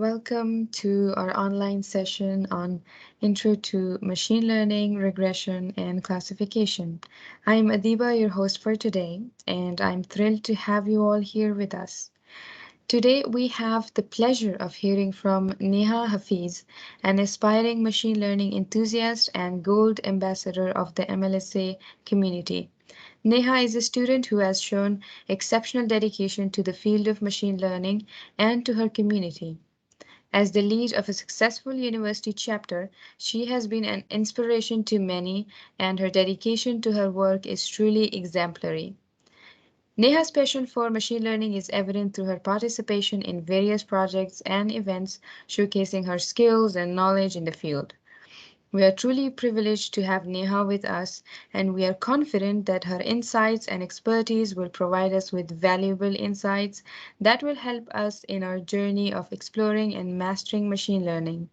Welcome to our online session on Intro to Machine Learning, Regression, and Classification. I'm Adiba, your host for today, and I'm thrilled to have you all here with us. Today, we have the pleasure of hearing from Neha Hafiz, an aspiring machine learning enthusiast and gold ambassador of the MLSA community. Neha is a student who has shown exceptional dedication to the field of machine learning and to her community. As the lead of a successful university chapter, she has been an inspiration to many, and her dedication to her work is truly exemplary. Neha's passion for machine learning is evident through her participation in various projects and events showcasing her skills and knowledge in the field. We are truly privileged to have Neha with us, and we are confident that her insights and expertise will provide us with valuable insights that will help us in our journey of exploring and mastering machine learning.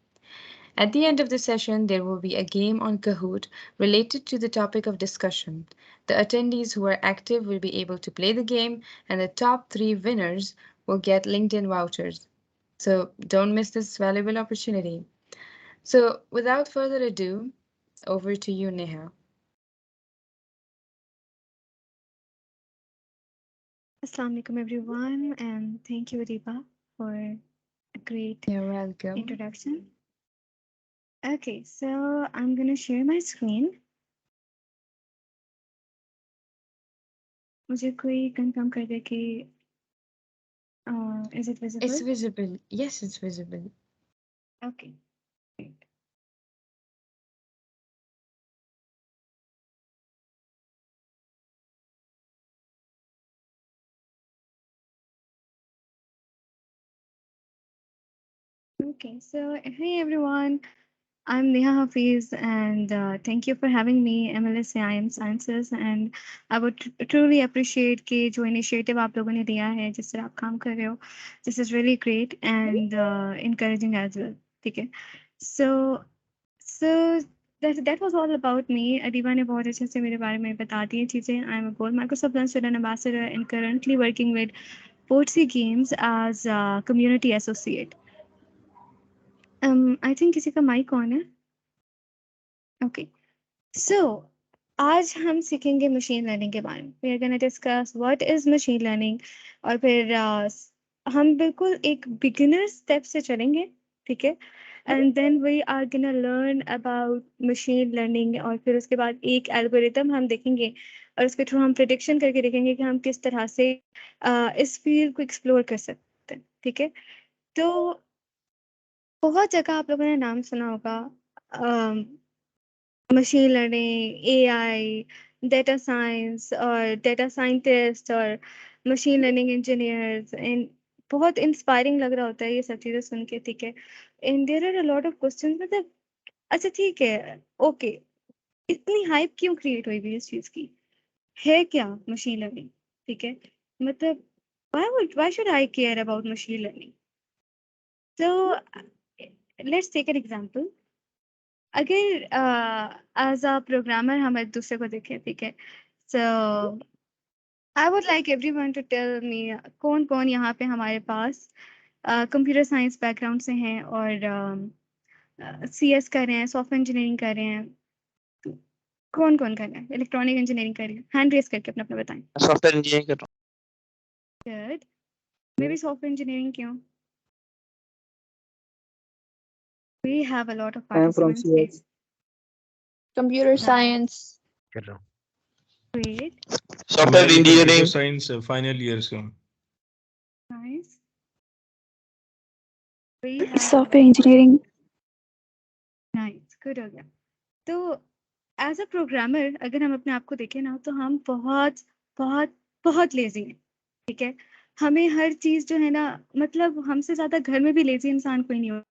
At the end of the session, there will be a game on Kahoot related to the topic of discussion. The attendees who are active will be able to play the game, and the top three winners will get LinkedIn vouchers. So don't miss this valuable opportunity. So, without further ado, over to you, Neha. Assalamu alaikum everyone, and thank you Adiba for a great You're welcome. introduction. Okay, so I'm gonna share my screen. मुझे कोई confirm कर दे कि is it It's visible? visible. Yes, it's visible. Okay, great. Okay, so hey everyone, I'm Neha Hafiz, and thank you for having me, MLSA IM Sciences, and I would truly appreciate कि जो initiative आप लोगों ने दिया है, जिस तरह आप काम कर रहे हो, this is really great and encouraging as well. ठीक है, so so that was all about me. Adiba ने बहुत अच्छे से मेरे बारे में बता दी चीज़ें. I'm a Gold Microsoft Learn Student Ambassador and currently working with Portsea Games as a community associate. I think किसी का mic on है. Okay. So, आज हम सीखेंगे मशीन लर्निंग के बारे में. We are gonna discuss what is machine learning और फिर हम बिल्कुल एक बिगिनर स्टेप से चलेंगे, ठीक है? And then we are gonna learn about machine learning और फिर उसके बाद एक एल्गोरिथम हम देखेंगे और उसके थ्रू हम प्रिडिक्शन करके देखेंगे कि हम किस तरह से इस फील्ड को एक्सप्लोर कर सकते हैं, ठीक है? तो बहुत जगह आप लोगों ने नाम सुना होगा machine learning, AI, data science और डेटा साइंटिस्ट और मशीन लर्निंग इंजीनियर्स एंड बहुत इंस्पायरिंग लग रहा होता है ये सब चीज़ें सुन के, ठीक है? And there are a lot of questions मतलब अच्छा ठीक है, ओके, इतनी हाइप क्यों क्रिएट हुई हुई है इस चीज़ की? है क्या मशीन लर्निंग? ठीक है? मतलब why should I care about machine learning? So let's take an example. अगर एज अ प्रोग्रामर हम एक दूसरे को देखें, ठीक है? So I would like everyone to tell me कौन कौन यहाँ पे हमारे पास कंप्यूटर साइंस बैकग्राउंड से हैं और सीएस कर रहे हैं, सॉफ्टवेयर इंजीनियरिंग कर रहे हैं, कौन कौन कर रहे हैं, इलेक्ट्रॉनिक इंजीनियरिंग कर रहे हैं, हैंड रेस करके अपना अपना बताएं. सॉफ्टवेयर इंजीनियरिंग कर रहा good. Maybe software engineering क्यों? We have a lot of I am from participants here. CS. Computer Right. science. कर रहा हूँ Great. सॉफ्टवेयर मैं भी computer engineering science final year से हूँ. Nice. We have Software engineering. Nice, good हो गया. तो एज अ प्रोग्रामर अगर हम अपने आप को देखें ना तो हम बहुत बहुत बहुत लेजी हैं, ठीक है? हमें हर चीज़ जो है ना, मतलब हमसे ज़्यादा घर में भी लेजी इंसान कोई नहीं होता.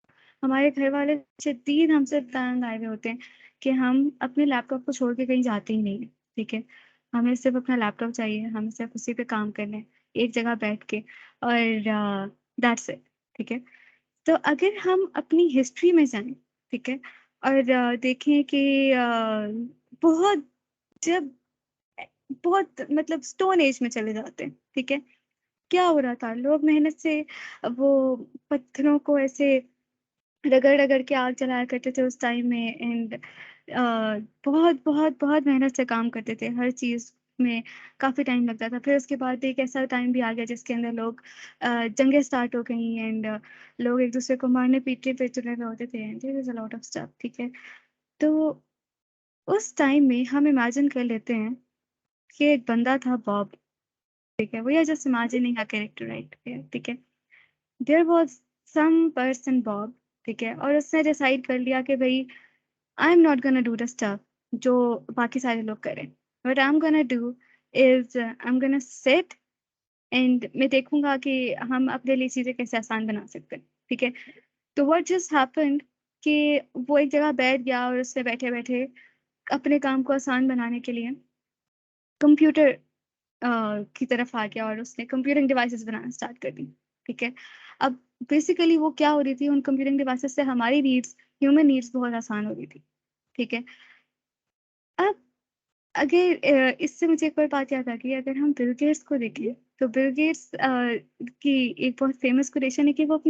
हमारे घर वाले शदीद हमसे तंग आए हुए होते हैं कि हम अपने लैपटॉप को छोड़ के कहीं जाते ही नहीं हैं, ठीक है? हमें सिर्फ अपना लैपटॉप चाहिए, हमें सिर्फ उसी पे काम करना है एक जगह बैठ के और दैट्स इट, ठीक है? तो अगर हम अपनी हिस्ट्री में जाएं, ठीक है, और देखें कि बहुत जब बहुत मतलब स्टोन एज में चले जाते हैं, ठीक है, क्या हो रहा था, लोग मेहनत से वो पत्थरों को ऐसे रगड़ रगड़ के आग जलाया करते थे उस टाइम में। एंड बहुत बहुत बहुत मेहनत से काम करते थे, हर चीज़ में काफ़ी टाइम लगता था। फिर उसके बाद एक ऐसा टाइम भी आ गया जिसके अंदर लोग जंगें स्टार्ट हो गई एंड लोग एक दूसरे को मारने पीटने पे तुले हुए होते थे। There is a lot of stuff, ठीक है। तो उस टाइम में हम इमेजिन कर लेते हैं कि एक बंदा था बॉब, ठीक है। We are just imagining a character, right, ठीक है। There was some person Bob, ठीक है, और उसने डिसाइड कर लिया कि भाई I am not gonna do the stuff जो बाकी सारे लोग करें। What I am gonna do is I am gonna sit and मैं देखूंगा कि हम अपने लिए चीज़ें कैसे आसान बना सकते हैं, ठीक है। तो व्हाट जस्ट हैपेंड कि वो एक जगह बैठ गया और उसने बैठे बैठे अपने काम को आसान बनाने के लिए कंप्यूटर की तरफ आ गया और उसने कंप्यूटिंग डिवाइसेस बनाना स्टार्ट कर दी, ठीक है। अब बेसिकली वो क्या हो रही थी, उन कंप्यूटिंग डिवाइसेस से हमारी नीड्स, ह्यूमन नीड्स बहुत आसान हो रही थी, ठीक है। अब अगर इससे मुझे एक और बात याद आ गई, अगर हम बिल गेट्स को देखें तो बिल गेट्स की एक बहुत फेमस कोटेशन है कि वो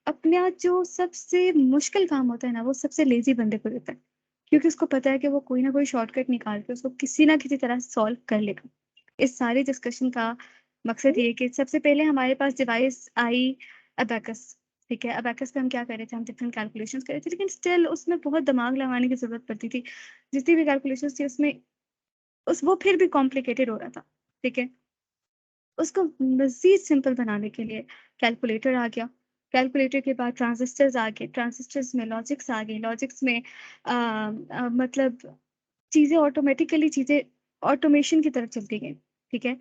अपना जो सबसे मुश्किल काम होता है ना, वो सबसे लेजी बंदे को देता है, क्योंकि उसको पता है कि वो कोई ना कोई शॉर्टकट निकाल के उसको किसी ना किसी तरह सॉल्व कर लेगा। इस सारे डिस्कशन का मकसद ये है कि सबसे पहले हमारे पास डिवाइस आई अबैकस, ठीक है। अबैकस पे हम क्या कर रहे थे, हम डिफरेंट कैलकुलेशंस कर रहे थे, लेकिन स्टिल उसमें बहुत दिमाग लगाने की ज़रूरत पड़ती थी। जितनी भी कैलकुलेशंस थी उसमें वो फिर भी कॉम्प्लिकेटेड हो रहा था, ठीक है। उसको मज़ीद सिंपल बनाने के लिए कैलकुलेटर आ गया। कैलकुलेटर के बाद ट्रांजिस्टर्स आ गए, ट्रांजिस्टर्स में लॉजिक्स आ गए, लॉजिक्स में मतलब चीज़ें ऑटोमेशन की तरफ चलती गई, ठीक है।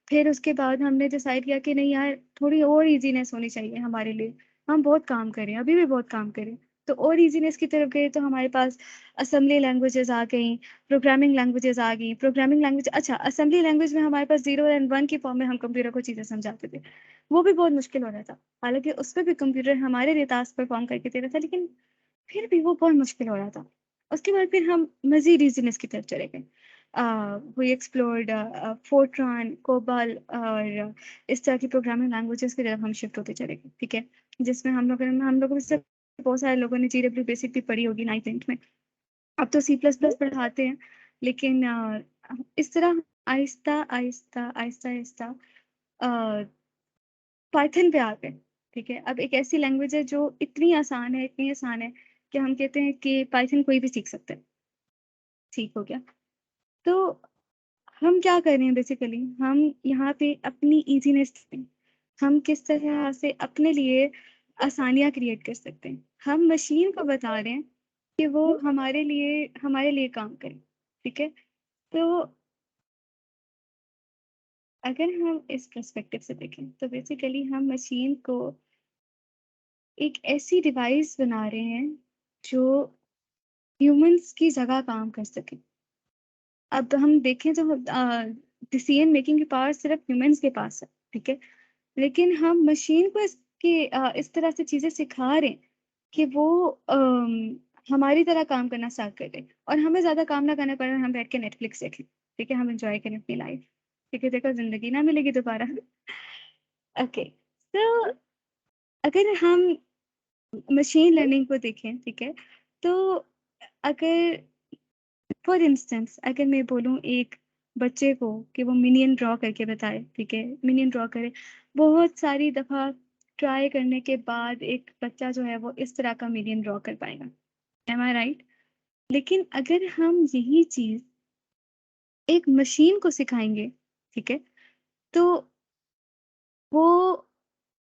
फिर उसके बाद हमने डिसाइड किया कि नहीं यार, थोड़ी और ईज़ीनेस होनी चाहिए हमारे लिए। हम बहुत काम कर रहे हैं, अभी भी बहुत काम कर रहे हैं। तो और ईज़ीनेस की तरफ गए तो हमारे पास असेंबली लैंग्वेजेज़ आ गईं, प्रोग्रामिंग लैंग्वेजेज़ आ गईं। प्रोग्रामिंग लैंग्वेज, अच्छा, असेंबली लैंग्वेज में हमारे पास 0 एंड 1 की फॉर्म में हम कंप्यूटर को चीज़ें समझाते थे। वो भी बहुत मुश्किल हो रहा था। हालाँकि उसपे भी कंप्यूटर हमारे लिए टास्क परफ़ॉर्म करके दे रहा था, लेकिन फिर भी वो बहुत मुश्किल हो रहा था। उसके बाद फिर हम मज़ीद ईज़ीनेस की तरफ चले गए। वी एक्सप्लोर्ड फोरट्रान, कोबॉल और इस तरह की प्रोग्रामिंग लैंग्वेजेज़ की तरफ हम शिफ्ट होते चले गए, ठीक है? जिसमें हम लोगों में से बहुत सारे लोगों ने GW बेसिक भी पढ़ी होगी 9th-10th में। अब तो C++ पढ़ाते हैं, लेकिन इस तरह आहिस्ता-आहिस्ता पाइथन पे आ गए, ठीक है? अब एक ऐसी लैंग्वेज है जो इतनी आसान है कि हम कहते हैं कि पाइथन कोई भी सीख सकता है। ठीक हो गया। तो हम क्या कर रहे हैं बेसिकली, हम यहाँ पे अपनी ईज़ीनेस में हम किस तरह से अपने लिए आसानियाँ क्रिएट कर सकते हैं। हम मशीन को बता रहे हैं कि वो हमारे लिए काम करे, ठीक है? तो अगर हम इस पर्सपेक्टिव से देखें, तो बेसिकली हम मशीन को एक ऐसी डिवाइस बना रहे हैं जो ह्यूमन्स की जगह काम कर सके। अब हम देखें तो डिसीजन मेकिंग की पावर सिर्फ ह्यूमन्स के पास है, ठीक है। लेकिन हम मशीन को इस तरह से चीज़ें सिखा रहे हैं कि वो हमारी तरह काम करना स्टार्ट कर दे और हमें ज़्यादा काम ना करना पड़े, हम बैठ के नेटफ्लिक्स देखें, ठीक है। हम एंजॉय करें अपनी लाइफ, ठीक है। देखो, जिंदगी ना मिलेगी दोबारा। ओके, तो अगर हम मशीन लर्निंग को देखें, ठीक है, तो अगर फॉर इंस्टेंस अगर मैं बोलूँ एक बच्चे को कि वो मिनियन ड्रॉ करके बताए, ठीक है, मिनियन ड्रॉ करे, बहुत सारी दफ़ा ट्राई करने के बाद एक बच्चा जो है वो इस तरह का मिनियन ड्रॉ कर पाएगा। एम आई राइट? लेकिन अगर हम यही चीज़ एक मशीन को सिखाएँगे, ठीक है, तो वो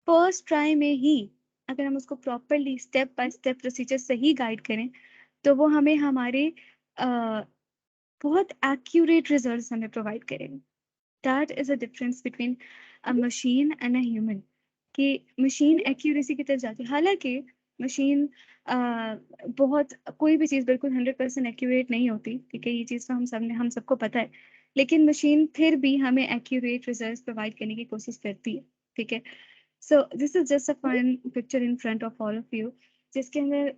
फर्स्ट ट्राई में ही अगर हम उसको properly step by step procedure सही गाइड करें, तो वो हमें हमारे अ, बहुत एक्यूरेट रिजल्ट्स हमें प्रोवाइड करेगा। That is a difference between a machine and a human, कि मशीन एक्यूरेसी की तरफ जाती है। हालाँकि मशीन बहुत कोई भी चीज़ बिल्कुल 100% एक्यूरेट नहीं होती, ठीक है? ये चीज़ तो हम सबको पता है। लेकिन मशीन फिर भी हमें एक्यूरेट रिजल्ट्स प्रोवाइड करने की कोशिश करती है, ठीक है? So this is just a fun picture in front of all of you, जिसके अंदर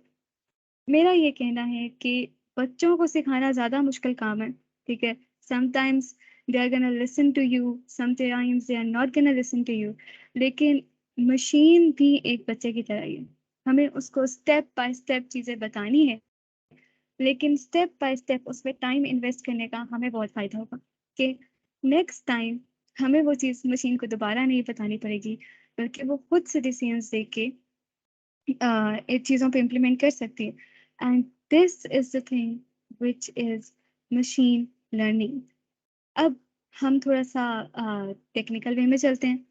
मेरा ये कहना है कि बच्चों को सिखाना ज़्यादा मुश्किल काम है, ठीक है? Sometimes they are gonna listen to you, sometimes they are not gonna listen to you. लेकिन मशीन भी एक बच्चे की तरह ही है, हमें उसको स्टेप बाय स्टेप चीजें बतानी है, लेकिन स्टेप बाय स्टेप उसमें टाइम इन्वेस्ट करने का हमें बहुत फायदा होगा कि नेक्स्ट टाइम हमें वो चीज़ मशीन को दोबारा नहीं बतानी पड़ेगी, बल्कि वो खुद से डिसीजंस दे के इन चीज़ों पे इम्प्लीमेंट कर सकती है। And this is the thing which is machine learning. अब हम थोड़ा सा टेक्निकल वे में चलते हैं।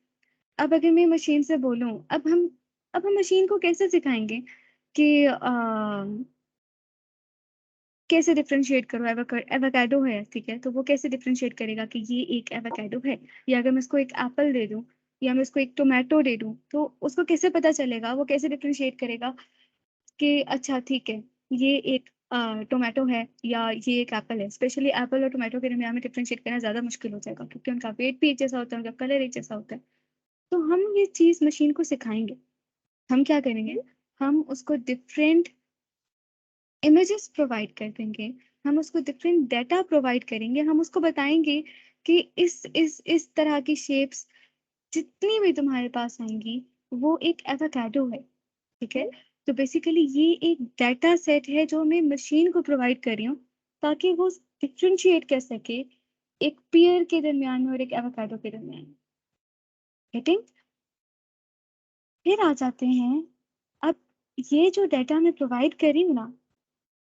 अब अगर मैं मशीन से बोलूं, अब हम मशीन को कैसे सिखाएंगे कि कैसे डिफरेंशिएट करो, एवोकाडो है, ठीक है, तो वो कैसे डिफरेंशिएट करेगा कि ये एक एवोकाडो है, या अगर मैं उसको एक एप्पल दे दूं या मैं उसको एक टोमेटो दे दूं, तो उसको कैसे पता चलेगा, वो कैसे डिफरेंशिएट करेगा कि अच्छा ठीक है ये एक टोमेटो है या ये एक एप्पल है। स्पेशली एप्पल और टोमेटो के दरमियान में डिफरेंशिएट करना ज़्यादा मुश्किल हो जाएगा, क्योंकि उनका वेट भी एक जैसा होता है, उनका कलर एक जैसा होता है। तो हम ये चीज़ मशीन को सिखाएंगे। हम क्या करेंगे, हम उसको डिफरेंट इमेजेस प्रोवाइड कर देंगे, हम उसको डिफरेंट डाटा प्रोवाइड करेंगे, हम उसको बताएंगे कि इस तरह की शेप्स जितनी भी तुम्हारे पास आएंगी वो एक एवोकाडो है, ठीक है। तो बेसिकली ये एक डाटा सेट है जो मैं मशीन को प्रोवाइड कर रही हूँ, ताकि वो डिफरेंशिएट कर सके एक पेयर के दरमियान में और एक एवोकाडो के दरमियान में। गेटिंग? फिर आ जाते हैं, अब ये जो डाटा मैं प्रोवाइड कर रही हूँ ना,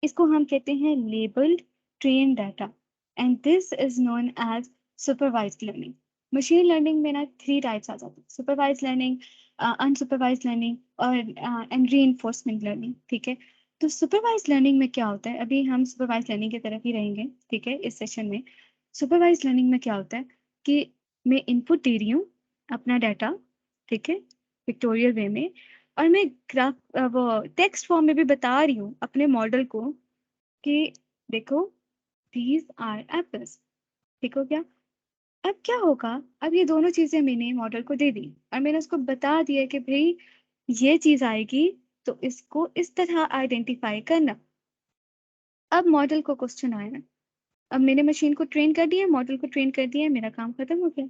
इसको हम कहते हैं labelled train data, and this is known as supervised learning. Machine learning में ना 3 टाइप्स आ जाते हैं, सुपरवाइज्ड लर्निंग, अनसुपरवाइज्ड लर्निंग और एंड रीइंफोर्समेंट लर्निंग, ठीक है। तो सुपरवाइज्ड लर्निंग में क्या होता है, अभी हम सुपरवाइज्ड लर्निंग की तरफ ही रहेंगे, ठीक है, इस सेशन में। सुपरवाइज्ड लर्निंग में क्या होता है कि मैं इनपुट दे रही हूँ अपना डाटा, ठीक है, पिक्टोरियल वे में, और मैं ग्राफ वो टेक्स्ट फॉर्म में भी बता रही हूँ अपने मॉडल को कि देखो दीज आर एप्पल्स, ठीक हो गया। अब क्या होगा, अब ये दोनों चीजें मैंने मॉडल को दे दी और मैंने उसको बता दिया कि भाई ये चीज आएगी तो इसको इस तरह आइडेंटिफाई करना। अब मॉडल को क्वेश्चन आया, अब मैंने मशीन को ट्रेन कर दिया, मॉडल को ट्रेन कर दिया, मेरा काम खत्म हो गया।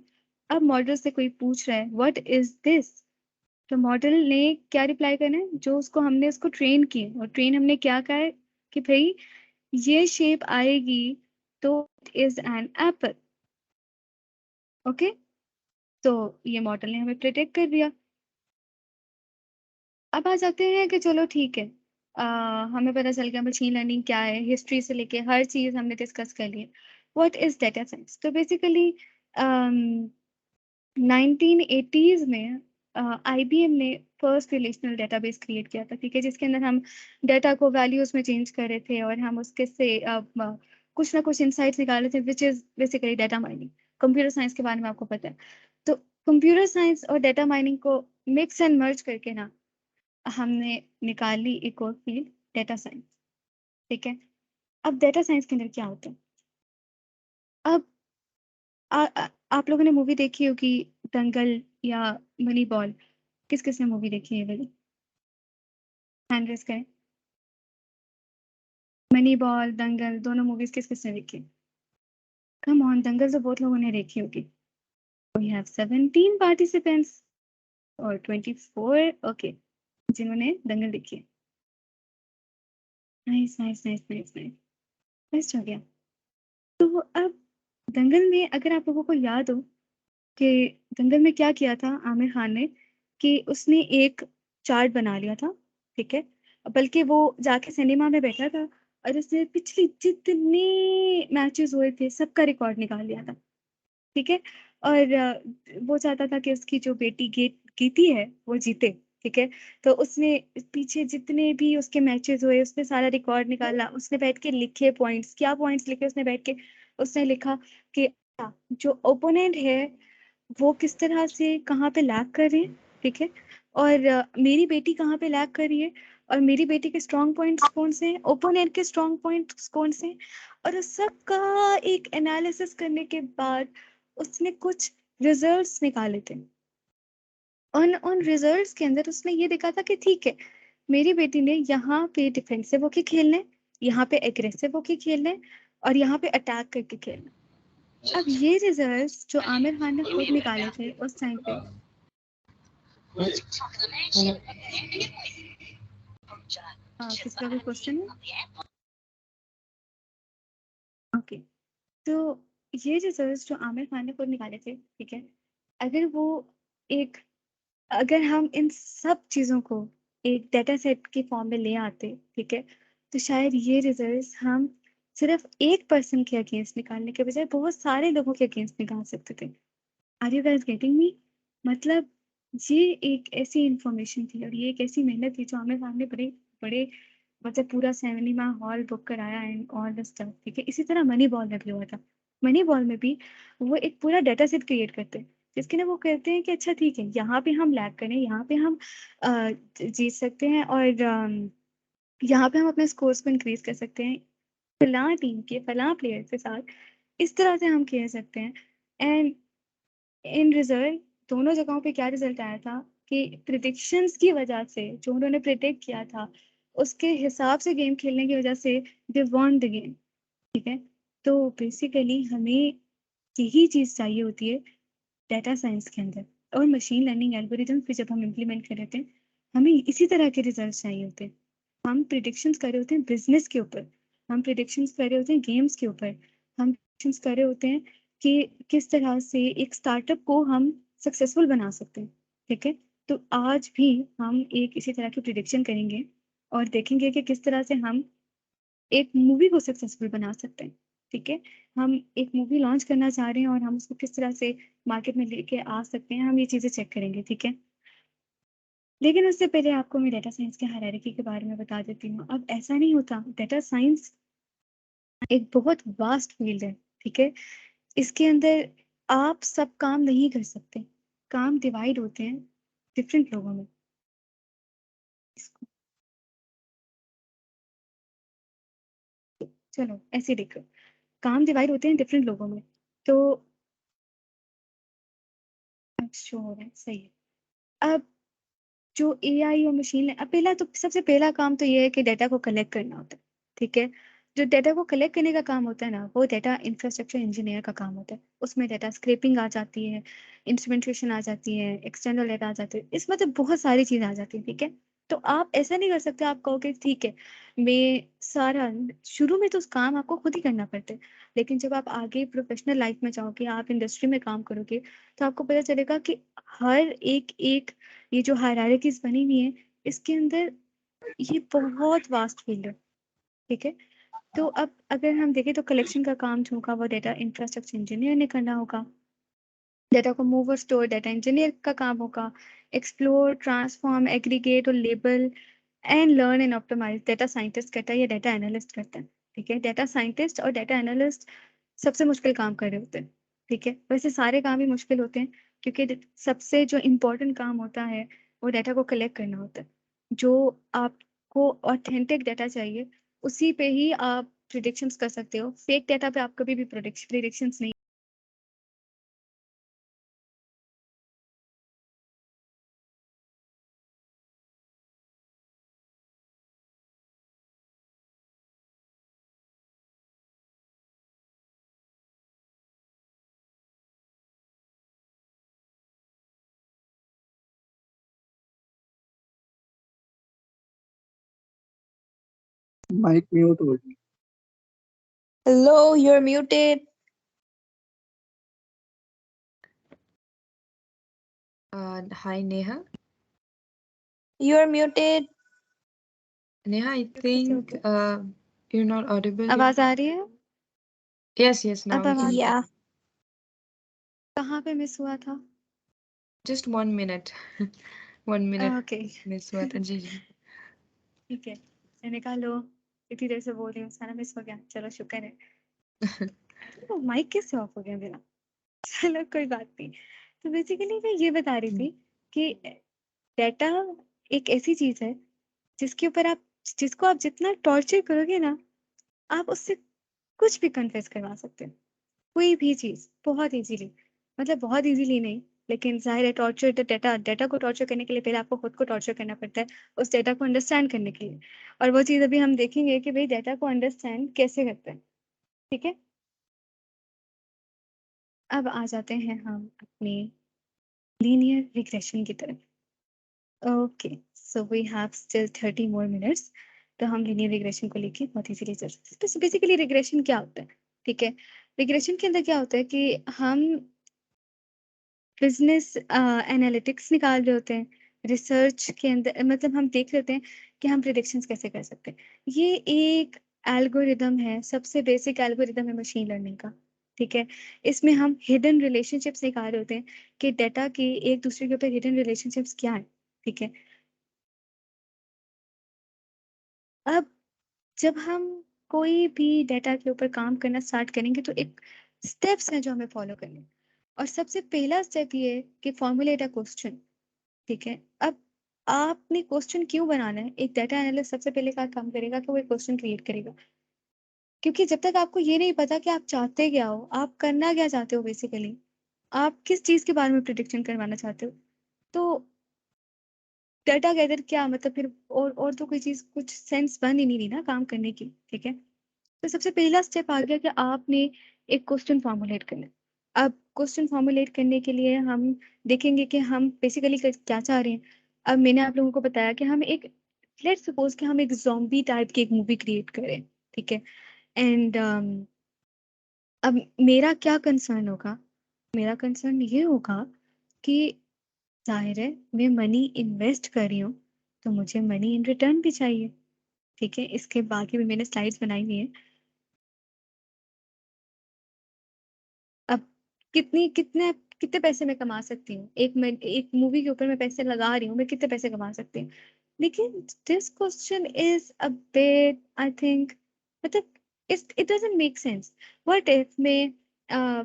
अब मॉडल से कोई पूछ रहा है व्हाट इज दिस, तो मॉडल ने क्या रिप्लाई करना है, जो उसको हमने उसको ट्रेन किया, और ट्रेन हमने क्या कहा है कि भाई ये शेप आएगी तो it is an apple. Okay, तो ये मॉडल ने हमें प्रिडिक्ट कर दिया। अब आ जाते हैं कि चलो ठीक है, हमें पता चल गया मशीन लर्निंग क्या है, हिस्ट्री से लेके हर चीज हमने डिस्कस कर ली। What is data science? तो बेसिकली 1980s में IBM ने फर्स्ट रिलेशनल डेटाबेस क्रिएट किया था, ठीक है, जिसके अंदर हम डाटा को वैल्यूज में चेंज कर रहे थे और हम उसके से कुछ ना कुछ इंसाइट्स निकाले थे, which is basically data mining. Computer science के बारे में आपको पता है, तो कंप्यूटर साइंस और डाटा माइनिंग को मिक्स एंड मर्ज करके ना हमने निकाली एक और फील्ड, डाटा साइंस, ठीक है। अब डाटा साइंस के अंदर क्या होता है, अब आप लोगों ने मूवी देखी होगी दंगल या मनी बॉल, किस किसने मूवी देखी है वाली, हैंड रेज करें। मनी बॉल, दंगल, दोनों मूवीज किस किसने देखी? कम ऑन, दंगल तो बहुत लोगों ने देखी होगी। वी हैव 17 पार्टिसिपेंट्स और 24 ओके जिन्होंने दंगल देखी है। Nice nice nice nice nice, best हो गया। तो अब दंगल में अगर आप लोगों को याद हो कि दंगल में क्या किया था आमिर खान ने, कि उसने एक चार्ट बना लिया था, ठीक है, बल्कि वो जाके सिनेमा में बैठा था और उसने पिछले जितने मैचेस हुए थे सबका रिकॉर्ड निकाल लिया था, ठीक है। और वो चाहता था कि उसकी जो बेटी गीती है वो जीते, ठीक है। तो उसने पीछे जितने भी उसके मैचेस हुए उसने सारा रिकॉर्ड निकाला, उसने बैठ के लिखे पॉइंट्स, क्या पॉइंट्स लिखे उसने बैठ के, उसने लिखा कि जो ओपोनेंट है वो किस तरह से कहाँ पे लैग कर रहे हैं, ठीक है, और मेरी बेटी कहाँ पे लैग कर रही है, और मेरी बेटी के स्ट्रॉन्ग पॉइंट्स कौन से हैं, ओपोनेंट के स्ट्रॉन्ग पॉइंट्स कौन से हैं, और उस सब का एक एनालिसिस करने के बाद उसने कुछ रिजल्ट्स निकाले थे। उन रिजल्ट्स के अंदर उसने ये देखा था कि ठीक है मेरी बेटी ने यहाँ पे डिफेंसिव होके खेलना है, यहाँ पे एग्रेसिव होके खेलना है और यहाँ पे अटैक करके खेलना है। अब ये रिजल्ट्स जो आमिर खान ने खुद निकाले थे उस टाइम पे, किसका कोई क्वेश्चन है? ओके, तो ये रिजल्ट्स जो आमिर खान ने खुद निकाले थे, ठीक है, अगर वो एक अगर हम इन सब चीज़ों को एक डेटा सेट के फॉर्म में ले आते, ठीक है, तो शायद ये रिजल्ट्स हम सिर्फ एक पर्सन के अगेंस्ट निकालने के बजाय बहुत सारे लोगों के अगेंस्ट निकाल सकते थे। Are you guys getting me? मतलब ये एक ऐसी इंफॉर्मेशन थी और ये एक ऐसी मेहनत थी जो आमिर खान ने बड़े बड़े मतलब पूरा सिनेमा हॉल बुक कराया एंड ऑल द स्टफ, ठीक है। इसी तरह मनी बॉल में भी हुआ था। मनी बॉल में भी वो एक पूरा डेटा सेट क्रिएट करते हैं जिसके ना वो कहते हैं कि अच्छा ठीक है, यहाँ पे हम लैग करें, यहाँ पे हम जीत सकते हैं और यहाँ पे हम अपने स्कोर्स को इंक्रीज कर सकते हैं फलां टीम के फलां प्लेयर के साथ, इस तरह से हम खेल सकते हैं। एंड इन रिजल्ट दोनों जगहों पे क्या रिजल्ट आया था कि प्रिडिक्शंस की वजह से जो उन्होंने प्रिडिक्ट किया था उसके हिसाब से गेम खेलने की वजह से दे वॉन द गेम, ठीक है। तो बेसिकली हमें यही चीज़ चाहिए होती है डेटा साइंस के अंदर और मशीन लर्निंग एल्गोरिथम फिर जब हम इम्प्लीमेंट कर रहे होते हैं हमें इसी तरह के रिजल्ट चाहिए होते हैं। हम प्रिडिक्शंस कर रहे होते हैं बिजनेस के ऊपर, हम प्रिडिक्शंस कर रहे होते हैं गेम्स के ऊपर, हम प्रिडिक्शंस कर रहे होते हैं कि किस तरह से एक स्टार्टअप को हम सक्सेसफुल बना सकते हैं, ठीक है। तो आज भी हम एक इसी तरह की प्रिडिक्शन करेंगे और देखेंगे कि किस तरह से हम एक मूवी को सक्सेसफुल बना सकते हैं, ठीक है। हम एक मूवी लॉन्च करना चाह रहे हैं और हम उसको किस तरह से मार्केट में लेके आ सकते हैं, हम ये चीज़ें चेक करेंगे, ठीक है। लेकिन उससे पहले आपको मैं डेटा साइंस के हायरार्की के बारे में बता देती हूँ। अब ऐसा नहीं होता, डेटा साइंस एक बहुत वास्ट फील्ड है, ठीक है। इसके अंदर आप सब काम नहीं कर सकते, काम डिवाइड होते हैं डिफरेंट लोगों में। चलो ऐसे देखो, काम डिवाइड होते हैं डिफरेंट लोगों में। तो श्योर है, सही है। अब जो एआई और मशीन अब पहला तो सबसे पहला काम तो ये है कि डेटा को कलेक्ट करना होता है, ठीक है। जो डेटा को कलेक्ट करने का काम होता है ना, वो डेटा इंफ्रास्ट्रक्चर इंजीनियर का काम होता है। उसमें डेटा स्क्रैपिंग आ जाती है, इंस्ट्रूमेंटेशन आ जाती है, एक्सटर्नल डेटा आ जाती है, इसमें तो बहुत सारी चीज़ें आ जाती है, ठीक है। तो आप ऐसा नहीं कर सकते, आप कहोगे ठीक है मैं सारा शुरू में तो उस काम आपको खुद ही करना पड़ता है, लेकिन जब आप आगे प्रोफेशनल लाइफ में जाओगे, आप इंडस्ट्री में काम करोगे, तो आपको पता चलेगा कि हर एक एक ये जो हायरार्कीज़ बनी हुई है, इसके अंदर ये बहुत वास्ट फील्ड है, ठीक है। तो अब अगर हम देखें तो कलेक्शन का काम जो होगा वो डेटा इंफ्रास्ट्रक्चर इंजीनियर ने करना होगा। डेटा को मूव और स्टोर डेटा इंजीनियर का काम होगा। एक्सप्लोर, ट्रांसफॉर्म, एग्रीगेट और label and learn and optimise data scientist करता है या डेटा एनालिस्ट करता है, ठीक है। डेटा साइंटिस्ट और डेटा एनालिस्ट सबसे मुश्किल काम कर रहे होते हैं, ठीक है। वैसे सारे काम ही मुश्किल होते हैं क्योंकि सबसे जो इम्पोर्टेंट काम होता है वो डेटा को कलेक्ट करना होता है। जो आपको ऑथेंटिक डेटा चाहिए उसी पे ही आप प्रिडिक्शंस कर सकते हो। फेक डेटा पे आप कभी भी प्रिडिक्शंस नहीं। माइक म्यूट हो गई। Hello, you're muted. Hi Neha. You're muted. Neha, I कैसे think होगा? you're not audible. आवाज आ रही है? Yes, now अब we can. आवाज Yeah. कहाँ पे मिस हुआ था? Just 1 minute. 1 minute okay miss हुआ था जी जी. ठीक है, मैंने कहा लो इतनी देर से बोल रही हूँ, सारा मिस हो गया, चलो शुक्र है। तो माइक कैसे ऑफ हो गया मेरा? चलो कोई बात नहीं। तो बेसिकली मैं ये बता रही थी कि डेटा एक ऐसी चीज है जिसके ऊपर आप जिसको आप जितना टॉर्चर करोगे ना, आप उससे कुछ भी कन्फेस करवा सकते हो, कोई भी चीज बहुत इजीली। मतलब बहुत इजीली नहीं, लेकिन जाहिर है टॉर्चर तो डेटा डेटा को टॉर्चर करने के लिए पहले आपको खुद को टॉर्चर करना पड़ता है उस डेटा को अंडरस्टैंड करने के लिए। और वो चीज अभी हम देखेंगे कि भाई डेटा को अंडरस्टैंड कैसे करते हैं, ठीक है। अब आ जाते हैं हम अपने लीनियर रिग्रेशन की तरफ। Okay, so we have still 30 more minutes. तो हम लीनियर रिग्रेशन को लेके बहुत इजीली चल सकते हैं। बेसिकली रिग्रेशन क्या होता है? ठीक है, रिग्रेशन के अंदर क्या होता है कि हम बिजनेस एनालिटिक्स निकाल रहे होते हैं, रिसर्च के अंदर मतलब हम देख लेते हैं कि हम प्रिडिक्शंस कैसे कर सकते हैं। ये एक एल्गोरिदम है, सबसे बेसिक एल्गोरिदम है मशीन लर्निंग का। ठीक है, इसमें हम हिडन रिलेशनशिप्स निकाल रहे होते हैं कि डेटा की एक दूसरे के ऊपर हिडन रिलेशनशिप्स क्या है। ठीक है, अब जब हम कोई भी डेटा के ऊपर काम करना स्टार्ट करेंगे तो एक स्टेप्स हैं जो हमें फॉलो करने हैं। और सबसे पहला स्टेप ये है कि फॉर्मुलेट अ क्वेश्चन। ठीक है, अब आपने क्वेश्चन क्यों बनाना है? एक डाटा एनालिस्ट सबसे पहले क्या काम करेगा कि वो एक क्वेश्चन क्रिएट करेगा, क्योंकि जब तक आपको ये नहीं पता कि आप चाहते क्या हो, आप करना क्या चाहते हो, बेसिकली आप किस चीज के बारे में प्रिडिक्शन करवाना चाहते हो, तो डाटा गैदर क्या मतलब फिर और तो कोई चीज कुछ सेंस बन ही नहीं रही ना काम करने की। ठीक है, तो सबसे पहला स्टेप आ गया कि आपने एक क्वेश्चन फॉर्मुलेट करना है। अब क्वेश्चन फॉर्मुलेट करने के लिए हम देखेंगे कि हम बेसिकली क्या चाह रहे हैं। अब मैंने आप लोगों को बताया कि हम एक लेट्स सपोज कि हम एक ज़ॉम्बी टाइप की एक मूवी क्रिएट करें। ठीक है, एंड अब मेरा क्या कंसर्न होगा? मेरा कंसर्न ये होगा कि जाहिर है मैं मनी इन्वेस्ट कर रही हूँ, तो मुझे मनी इन रिटर्न भी चाहिए। ठीक है, इसके बाकी भी मैंने स्लाइड्स बनाई हुई हैं। अब कितने कितने पैसे मैं कमा सकती हूँ एक मूवी के ऊपर मैं पैसे लगा रही हूँ, मैं कितने पैसे कमा सकती हूँ? लेकिन this question is a bit I think मतलब it doesn't make sense. What if मैं अ,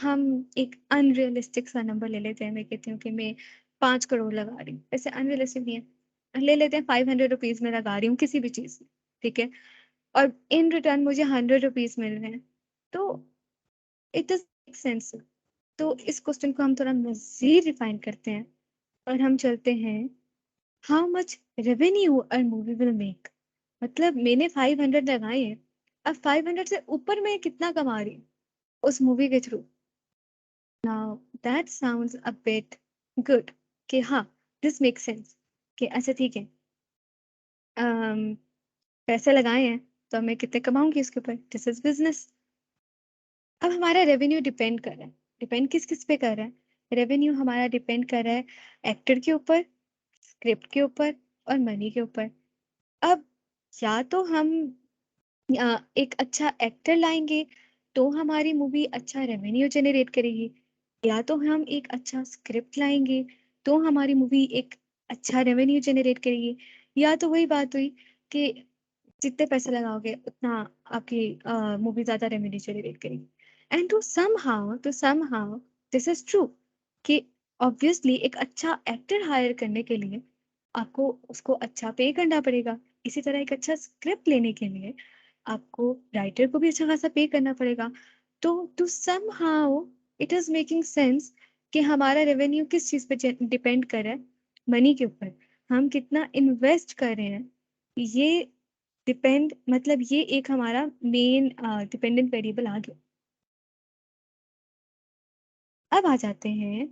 हम एक अनरियलिस्टिक सा नंबर ले लेते हैं। मैं कहती हूँ कि मैं 5 करोड़ लगा रही हूँ, ऐसे अनरियलिस्टिक नहीं है, ले लेते हैं 500 रुपीज में लगा रही हूँ किसी भी चीज में। ठीक है, और इन रिटर्न मुझे 100 रुपीज मिल रहे हैं, तो इट डज मेक सेंस। तो इस क्वेश्चन को हम थोड़ा मजीद रिफाइन करते हैं और हम चलते हैं how much revenue a movie will make. मतलब मैंने 500 लगाए हैं, अब 500 से ऊपर मैं कितना कमा रही हूँ उस मूवी के through. Now that sounds a bit good कि हाँ दिस मेक सेंस कि अच्छा ठीक है, अम, पैसे लगाए हैं तो मैं कितने कमाऊंगी उसके ऊपर, दिस इज बिजनेस। अब हमारा रेवेन्यू डिपेंड कर रहा है, डिपेंड किस किस पे कर रहा है? रेवेन्यू हमारा डिपेंड कर रहा है एक्टर के ऊपर, स्क्रिप्ट के ऊपर और मनी के ऊपर। अब या तो हम एक अच्छा एक्टर लाएंगे तो हमारी मूवी अच्छा रेवेन्यू जनरेट करेगी, या तो हम एक अच्छा स्क्रिप्ट लाएंगे तो हमारी मूवी एक अच्छा रेवेन्यू जनरेट करेगी। या तो वही बात हुई कि जितने पैसे लगाओगे उतना आपकी मूवी ज्यादा रेवेन्यू जनरेट करेगी। And to somehow this is true कि ऑब्वियसली एक अच्छा एक्टर हायर करने के लिए आपको उसको अच्छा पे करना पड़ेगा। इसी तरह एक अच्छा स्क्रिप्ट लेने के लिए आपको राइटर को भी अच्छा खासा पे करना पड़ेगा। तो to somehow it is making sense कि हमारा रेवेन्यू किस चीज पे डिपेंड कर रहा है? मनी के ऊपर। हम कितना इन्वेस्ट कर रहे हैं, ये डिपेंड मतलब ये एक हमारा मेन डिपेंडेंट वेरिएबल आ गया। अब आ जाते हैं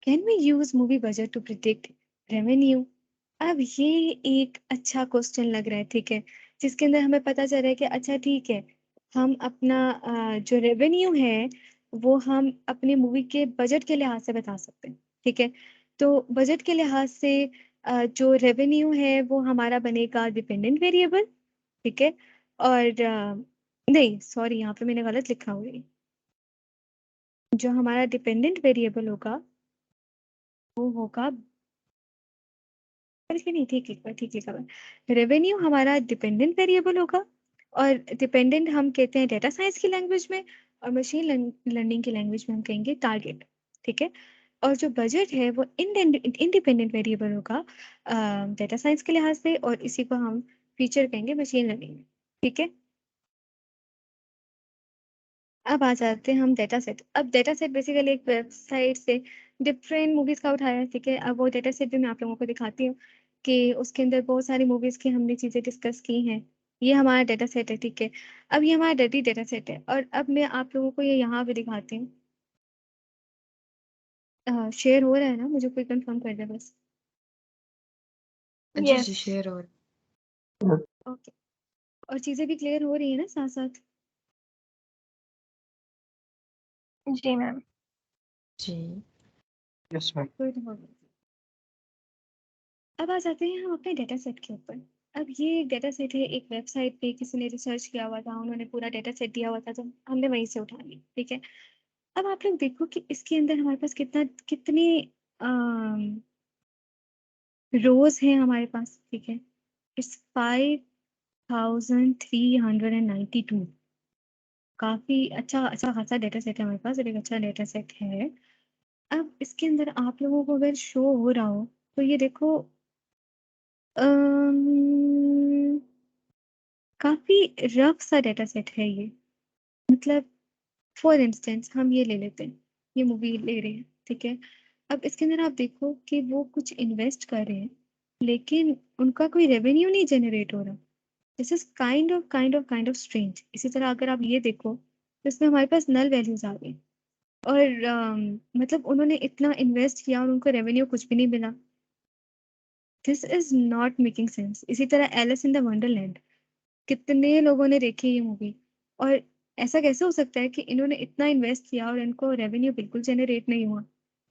can we use movie budget to predict revenue. अब ये एक अच्छा क्वेश्चन लग रहा है। ठीक है, जिसके अंदर हमें पता चल रहा है कि अच्छा ठीक है, हम अपना जो रेवेन्यू है वो हम अपने मूवी के बजट के लिहाज से बता सकते हैं। ठीक है, तो बजट के लिहाज से जो रेवेन्यू है वो हमारा बनेगा डिपेंडेंट वेरिएबल। ठीक है, और नहीं सॉरी यहाँ पे मैंने गलत लिखा हुआ है। जो हमारा डिपेंडेंट वेरिएबल होगा वो होगा, बल्कि नहीं ठीक लिखा हुआ है। रेवेन्यू हमारा डिपेंडेंट वेरिएबल होगा, और डिपेंडेंट हम कहते हैं डेटा साइंस की लैंग्वेज में, और मशीन लर्निंग की लैंग्वेज में हम कहेंगे टारगेट। ठीक है, और जो बजट है वो इंडिपेंडेंट वेरिएबल होगा डेटा साइंस के लिहाज से, और इसी को हम फीचर कहेंगे मशीन लर्निंग में। ठीक है, अब आ जाते हैं हम डेटा सेट। अब डेटा सेट बेसिकली एक वेबसाइट से डिफरेंट मूवीज का उठाया है। ठीक है, अब वो डेटा सेट भी मैं आप लोगों को दिखाती हूँ कि उसके अंदर बहुत सारी मूवीज की हमने चीजें डिस्कस की हैं। ये हमारा डेटा सेट है, ठीक है। अब ये हमारा डर्टी डेटा सेट है और अब मैं आप लोगों को ये यहाँ पे दिखाती हूँ। शेयर हो रहा है ना? मुझे कोई कंफर्म कर दे बस। जी Yes. शेयर हो रहा है। ओके, और चीजें भी क्लियर हो रही है ना साथ साथ? जी मैम। जी यस मैम। गुड हो गया। अब आ जाते हैं हम अपने डेटा सेट के ऊपर। अब ये डेटा सेट है एक वेबसाइट पे, किसी ने रिसर्च किया हुआ था, उन्होंने पूरा डेटा सेट दिया हुआ था, तो हमने वहीं से उठा लिया, ठीक है। अब आप लोग देखो कि इसके अंदर हमारे पास कितने रोज हैं हमारे पास, ठीक है। इट्स 5392। काफी अच्छा अच्छा खासा डेटा सेट है हमारे पास और एक अच्छा डेटा सेट है। अब इसके अंदर आप लोगों को अगर शो हो रहा हो तो ये देखो, अम्म, काफी रफ सा डेटा सेट है ये। मतलब फॉर इंस्टेंस हम ये ले लेते हैं, ये मूवी ले रहे हैं, ठीक है। अब इसके अंदर आप देखो कि वो कुछ इन्वेस्ट कर रहे हैं लेकिन उनका कोई रेवेन्यू नहीं जनरेट हो रहा। This is kind of strange. इसी तरह अगर आप ये देखो तो इसमें हमारे पास नल वैल्यूज आ गई और मतलब उन्होंने इतना इन्वेस्ट किया और उनको रेवेन्यू कुछ भी नहीं मिला। This is not making sense. इसी तरह एलिस इन द वंडरलैंड, कितने लोगों ने देखी ये मूवी और ऐसा कैसे हो सकता है कि इन्होंने इतना इन्वेस्ट किया और इनको रेवेन्यू बिल्कुल जनरेट नहीं हुआ,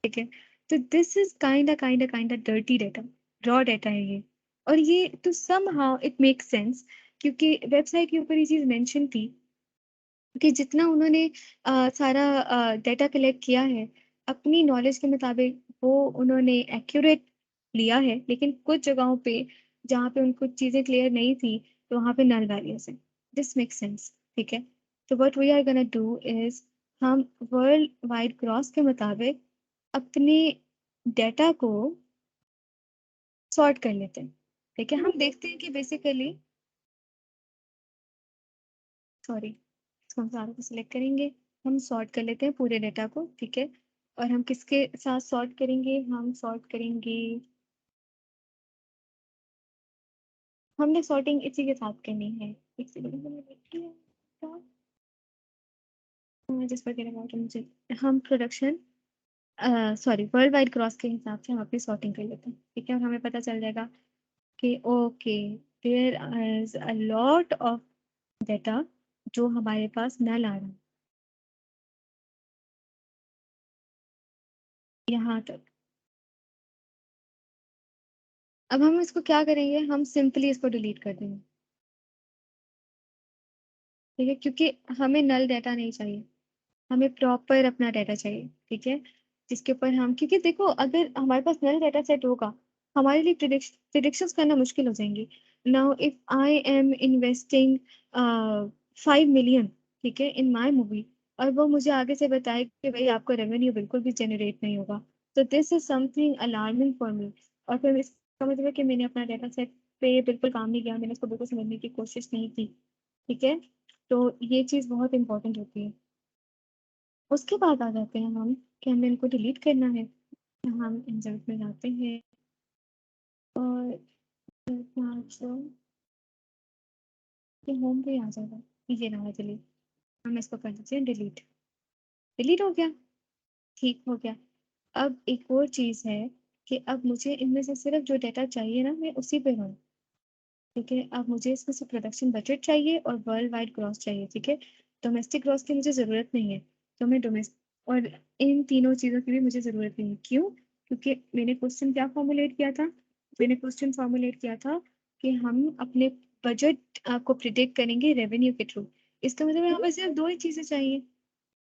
ठीक है। तो this is kind dirty data, raw data है ये। और ये तो somehow it make sense क्योंकि वेबसाइट के ऊपर ये चीज मेंशन थी कि जितना उन्होंने सारा डेटा कलेक्ट किया है अपनी नॉलेज के मुताबिक वो उन्होंने एक्यूरेट लिया है, लेकिन कुछ जगहों पे जहाँ पे उनको चीज़ें क्लियर नहीं थी तो वहाँ पे नल वैल्यूज है। दिस मेक सेंस, ठीक है। तो what we are gonna do is हम वर्ल्ड वाइड क्रॉस के मुताबिक अपने डेटा को सॉर्ट कर लेते हैं, ठीक है। हम देखते हैं कि बेसिकली, सॉरी, इसको हम सारों को सिलेक्ट करेंगे, हम सॉर्ट कर लेते हैं पूरे डेटा को, ठीक है। और हम किसके साथ सॉर्ट करेंगे? हम सॉर्ट करेंगे, हमने सॉर्टिंग इसी के साथ करनी है। एक सेकंड मैंने देख लिया था, जिस पर कहने वाला मुझे, हम production sorry world wide cross के हिसाब से हम अपनी सॉर्टिंग कर लेते हैं, ठीक है। और हमें पता चल जाएगा कि okay there is a lot of data जो हमारे पास नल आ रहा है यहाँ तक। अब हम इसको क्या करेंगे? हम सिंपली इसको डिलीट कर देंगे, ठीक है, क्योंकि हमें नल डाटा नहीं चाहिए, हमें प्रॉपर अपना डाटा चाहिए, ठीक है। जिसके ऊपर हम, क्योंकि देखो अगर हमारे पास नल डाटा सेट होगा हमारे लिए प्रिडिक्शंस करना मुश्किल हो जाएंगी। Now if I am investing 5 million, ठीक है, इन माई मूवी, और वो मुझे आगे से बताए कि भाई आपका रेवेन्यू बिल्कुल भी जनरेट नहीं होगा, तो this is something alarming for me. और फिर इसका मतलब है कि मैंने अपना डाटा सेट पे बिल्कुल काम नहीं किया, मैंने उसको बिल्कुल समझने की कोशिश नहीं की, ठीक है। तो ये चीज़ बहुत इंपॉर्टेंट होती है। उसके बाद आ जाते हैं हम कि हमें इनको डिलीट करना है। तो हम इंसर्ट में जाते हैं और यहाँ जो ये होम पे आ जाएगा, ये रहा डिलीट। हम इसको कर दीजिए डिलीट। डिलीट हो गया, ठीक हो गया। अब एक और चीज़ है कि अब मुझे इनमें से सिर्फ जो डाटा चाहिए ना मैं उसी पे हूँ, ठीक है। अब मुझे इसमें से प्रोडक्शन बजट चाहिए और वर्ल्ड वाइड ग्रॉस चाहिए, ठीक है। डोमेस्टिक ग्रॉस की मुझे ज़रूरत नहीं है, तो मैं डोमेस्टिक और इन तीनों चीज़ों की भी मुझे ज़रूरत नहीं है। क्यों? क्योंकि मैंने क्वेश्चन क्या फॉर्मुलेट किया था? मैंने क्वेश्चन फॉर्मुलेट किया था कि हम अपने बजट को प्रिडिक्ट करेंगे रेवेन्यू के थ्रू। इसका मतलब है हमें सिर्फ दो ही चीज़ें चाहिए,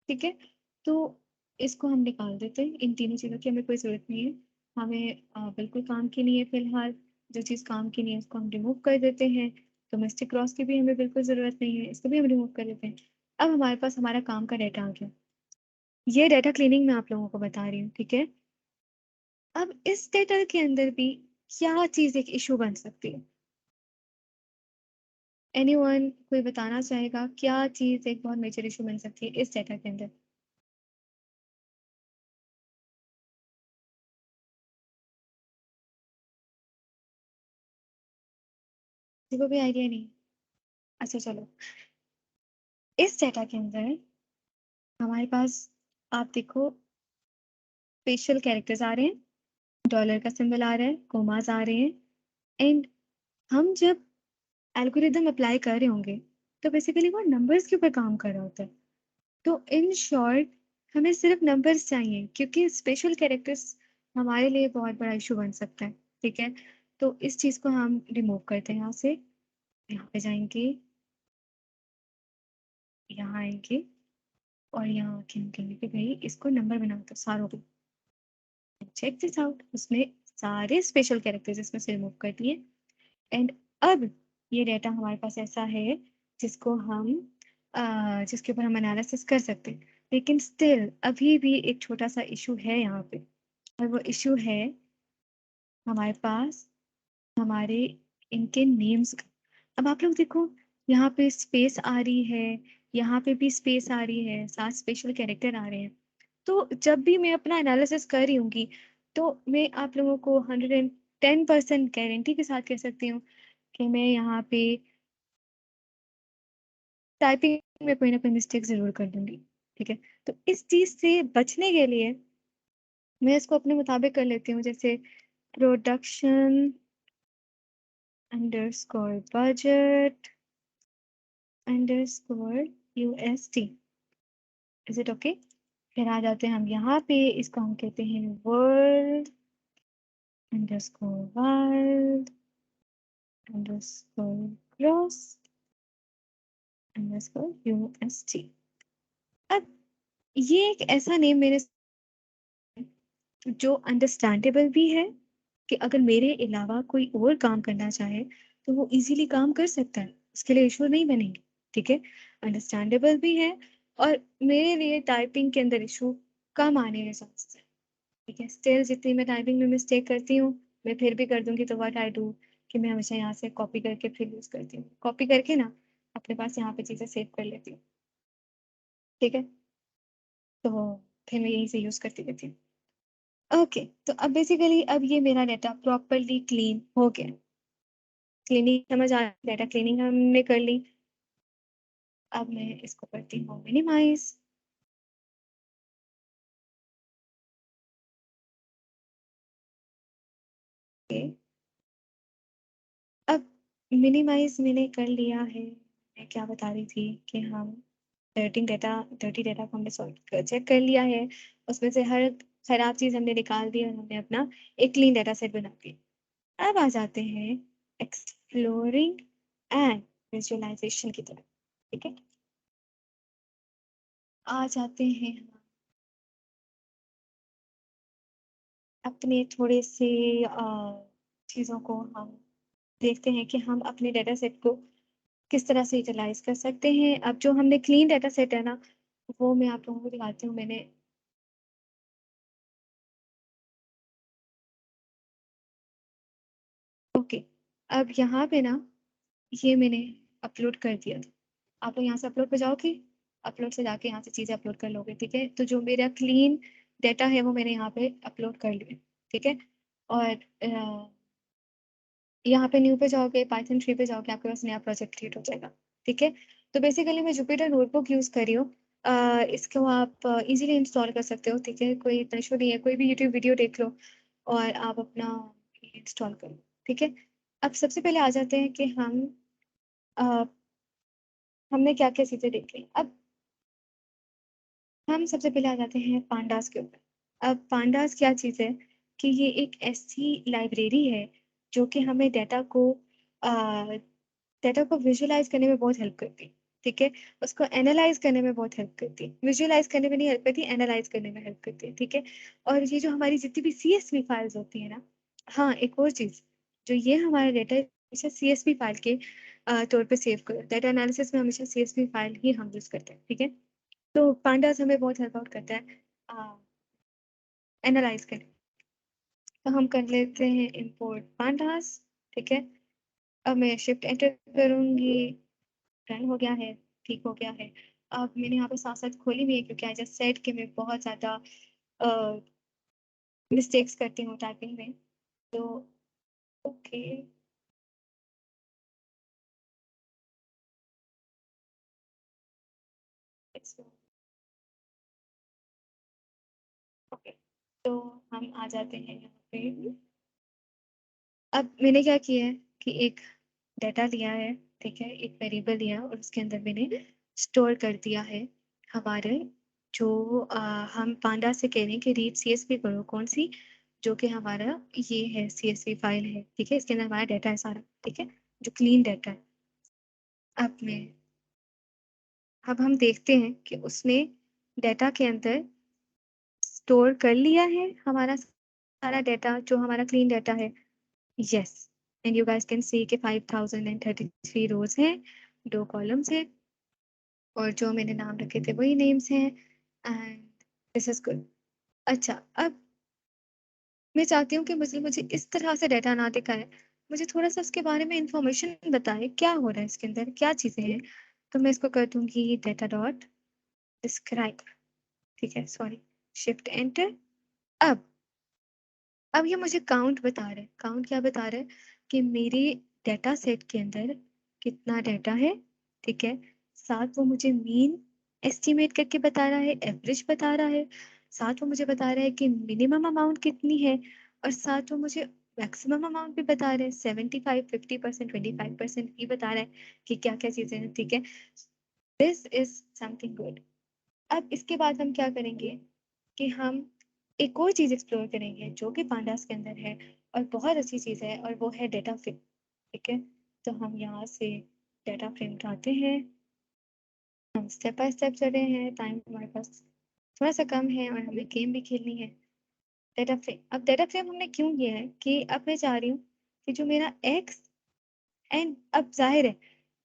ठीक है। तो इसको हम निकाल देते हैं, इन तीनों चीज़ों की हमें कोई ज़रूरत नहीं है। हमें बिल्कुल काम की नहीं है फिलहाल। जो चीज़ काम की नहीं है उसको हम रिमूव कर देते हैं। डोमेस्टिक क्रॉस की भी हमें बिल्कुल ज़रूरत नहीं है, इसको भी हम रिमूव कर देते हैं। अब हमारे पास हमारा काम का डाटा आ गया। ये डाटा क्लीनिंग मैं आप लोगों को बता रही हूँ, ठीक है। अब इस डाटा के अंदर भी क्या चीज़ एक इशू बन सकती है? एनीवन कोई बताना चाहेगा क्या चीज़ एक बहुत मेजर इशू बन सकती है इस डाटा के अंदर? किसी को भी आइडिया नहीं? अच्छा चलो, इस डेटा के अंदर हमारे पास आप देखो स्पेशल कैरेक्टर्स आ रहे हैं, डॉलर का सिंबल आ रहा है, कोमास आ रहे हैं, एंड हम जब एल्गोरिदम अप्लाई कर रहे होंगे तो बेसिकली वो नंबर्स के ऊपर काम कर रहा होता है। तो इन शॉर्ट हमें सिर्फ नंबर्स चाहिए, क्योंकि स्पेशल कैरेक्टर्स हमारे लिए बहुत बड़ा इशू बन सकता है। ठीक है, तो इस चीज को हम रिमूव करते हैं यहाँ से, यहाँ पे जाएंगे, यहाँ आएंगे और यहाँ आके हम कहेंगे कि भाई इसको नंबर बना दो सारों को। चेक दिस आउट, उसमें सारे स्पेशल कैरेक्टर्स इसमें से रिमूव कर दिए। एंड अब ये डेटा हमारे पास ऐसा है जिसको हम जिसके ऊपर हम एनालिसिस कर सकते हैं, लेकिन स्टिल अभी भी एक छोटा सा इशू है यहाँ पे, और वो इशू है हमारे पास हमारे इनके नेम्स का। अब आप लोग देखो, यहाँ पे स्पेस आ रही है, यहाँ पे भी स्पेस आ रही है, साथ स्पेशल कैरेक्टर आ रहे हैं। तो जब भी मैं अपना एनालिसिस कर रही होंगी तो मैं आप लोगों को 110% गारंटी के साथ कह सकती हूँ कि मैं यहाँ पे टाइपिंग में कोई ना कोई मिस्टेक जरूर कर दूंगी। ठीक है, तो इस चीज से बचने के लिए मैं इसको अपने मुताबिक कर लेती हूँ, जैसे production underscore budget underscore USD। Is it okay? फिर आ जाते हैं हम यहाँ पे, इसको हम कहते हैं world underscore world underscore gross underscore USD। अब ये एक ऐसा नेम मेरे जो अंडरस्टैंडेबल भी है कि अगर मेरे अलावा कोई और काम करना चाहे तो वो इजीली काम कर सकता है, उसके लिए इशू नहीं बनेंगे। ठीक है, अंडरस्टैंडेबल भी है और मेरे लिए टाइपिंग के अंदर इशू कम आने के चांसेस है। ठीक है, स्टिल जितनी मैं टाइपिंग में मिस्टेक करती हूँ मैं फिर भी कर दूंगी, तो व्हाट आई डू कि मैं हमेशा यहाँ से कॉपी करके फिर यूज करती हूँ, कॉपी करके ना अपने पास यहाँ पे चीजें सेव कर लेती हूँ। ठीक है, तो फिर मैं यहीं से यूज करती रहती हूँ। ओके, तो अब बेसिकली अब ये मेरा डेटा प्रॉपरली क्लीन हो गया। क्लीनिंग समझ आ, डेटा क्लीनिंग हमने कर ली। अब मैं इसको करती हूँ मिनिमाइज। अब मिनिमाइज मैंने कर लिया है। मैं क्या बता रही थी कि हम डर्टी डेटा को हमने सॉर्ट चेक कर लिया है, उसमें से हर खराब चीज हमने निकाल दी और हमने अपना एक क्लीन डेटा सेट बना दिया। अब आ जाते हैं एक्सप्लोरिंग एंड विजुअलाइजेशन की तरफ। ठीक है, आ जाते हैं हम अपने थोड़े से चीज़ों को हम देखते हैं कि हम अपने डेटा सेट को किस तरह से यूटिलाइज कर सकते हैं। अब जो हमने क्लीन डेटा सेट है ना, वो मैं आप लोगों को दिखाती हूँ। मैंने ओके, अब यहाँ पे ना ये मैंने अपलोड कर दिया था। आप लोग यहाँ से अपलोड पे जाओगे, अपलोड से जाके यहाँ से चीज़ें अपलोड कर लोगे। ठीक है, तो जो मेरा क्लीन डेटा है वो मैंने यहाँ पे अपलोड कर लिया। ठीक है, और यहाँ पे न्यू पे जाओगे, पाइथन 3 पे जाओगे, आपके पास नया प्रोजेक्ट क्रिएट हो जाएगा। ठीक है, तो बेसिकली मैं जुपिटर नोटबुक यूज कर रही हूँ। इसको आप इजीली इंस्टॉल कर सकते हो। ठीक है, कोई इतना इशू नहीं है, कोई भी यूट्यूब वीडियो देख लो और आप अपना इंस्टॉल करो। ठीक है, अब सबसे पहले आ जाते हैं कि अ, हमने क्या क्या चीजें देखी। अब हम सबसे पहले आ जाते हैं पांडास के ऊपर। अब पांडास क्या चीज़ है कि ये एक ऐसी लाइब्रेरी है जो कि हमें डेटा को विजुअलाइज करने में बहुत हेल्प करती है। ठीक है, उसको एनालाइज करने में बहुत हेल्प करती है, विजुअलाइज करने में नहीं हेल्प करती, एनालाइज करने में हेल्प करती है। ठीक है, और ये जो हमारी जितनी भी CSV फाइल्स होती है ना, हाँ एक और चीज़, जो ये हमारा डेटा हमेशा CSV फाइल के तौर पे सेव करो। डेटा एनालिसिस में हमेशा CSV फाइल ही हम यूज करते हैं। ठीक है, तो पांडास हमें बहुत हेल्प आउट करता है एनालाइज करने। तो हम कर लेते हैं इंपोर्ट पांडास। ठीक है, अब मैं शिफ्ट एंटर करूंगी, रन हो गया है, ठीक हो गया है। अब मैंने यहाँ पे साथ साथ खोली हुई है क्योंकि आई जस्ट सेड कि मैं बहुत ज़्यादा मिस्टेक्स करती हूँ टाइपिंग में। तो ओके, तो हम आ जाते हैं यहाँ पे। अब मैंने क्या किया है कि एक डाटा लिया है, ठीक है, एक वेरिएबल लिया और उसके अंदर मैंने स्टोर कर दिया है हमारे जो हम पांडा से कह रहे हैं कि रीड CSV करो, कौन सी, जो कि हमारा ये है CSV फाइल है, ठीक है, इसके अंदर हमारा डाटा है सारा, ठीक है, जो क्लीन डाटा है। अब हम देखते हैं कि उसने डाटा के अंदर स्टोर कर लिया है हमारा सारा डाटा, जो हमारा क्लीन डाटा है। Yes, and you guys can see कि 5033 रोज हैं, 2 कॉलम्स हैं और जो मैंने नाम रखे थे वही नेम्स हैं एंड दिस इज गुड। अच्छा, अब मैं चाहती हूँ कि मुझे इस तरह से डाटा ना दिखाए, मुझे थोड़ा सा उसके बारे में इंफॉर्मेशन बताए, क्या हो रहा है इसके अंदर, क्या चीजें हैं। तो मैं इसको कर दूंगी डाटा डॉट डिस्क्राइब, ठीक है, सॉरी, शिफ्ट एंटर। अब अब ये मुझे काउंट बता रहा है, काउंट क्या बता रहा है कि मेरे डाटा सेट के अंदर कितना डाटा है, ठीक है, साथ वो मुझे मीन एस्टिमेट करके बता रहा है, एवरेज बता रहा है, साथ वो मुझे बता रहा है कि मिनिमम अमाउंट कितनी है और साथ वो मुझे मैक्सिमम अमाउंट भी बता रहे हैं, 75, 50%, 25% भी बता रहा है कि क्या क्या चीजें हैं, ठीक है। This is something good. अब इसके बाद हम क्या करेंगे कि हम एक और चीज एक्सप्लोर करेंगे जो कि पांडास के अंदर है और बहुत अच्छी चीज है और वो है डेटा फ्रेम, ठीक है। तो हम यहाँ से डेटा फ्रेम उठाते हैं, हम स्टेप बाय स्टेप चल रहे हैं, टाइम हमारे पास थोड़ा सा कम है और हमें गेम भी खेलनी है। डेटा फ्रेम, अब डेटा फ्रेम हमने क्यों किया है कि अब मैं चाह रही हूँ कि जो मेरा एक्स एंड, अब जाहिर है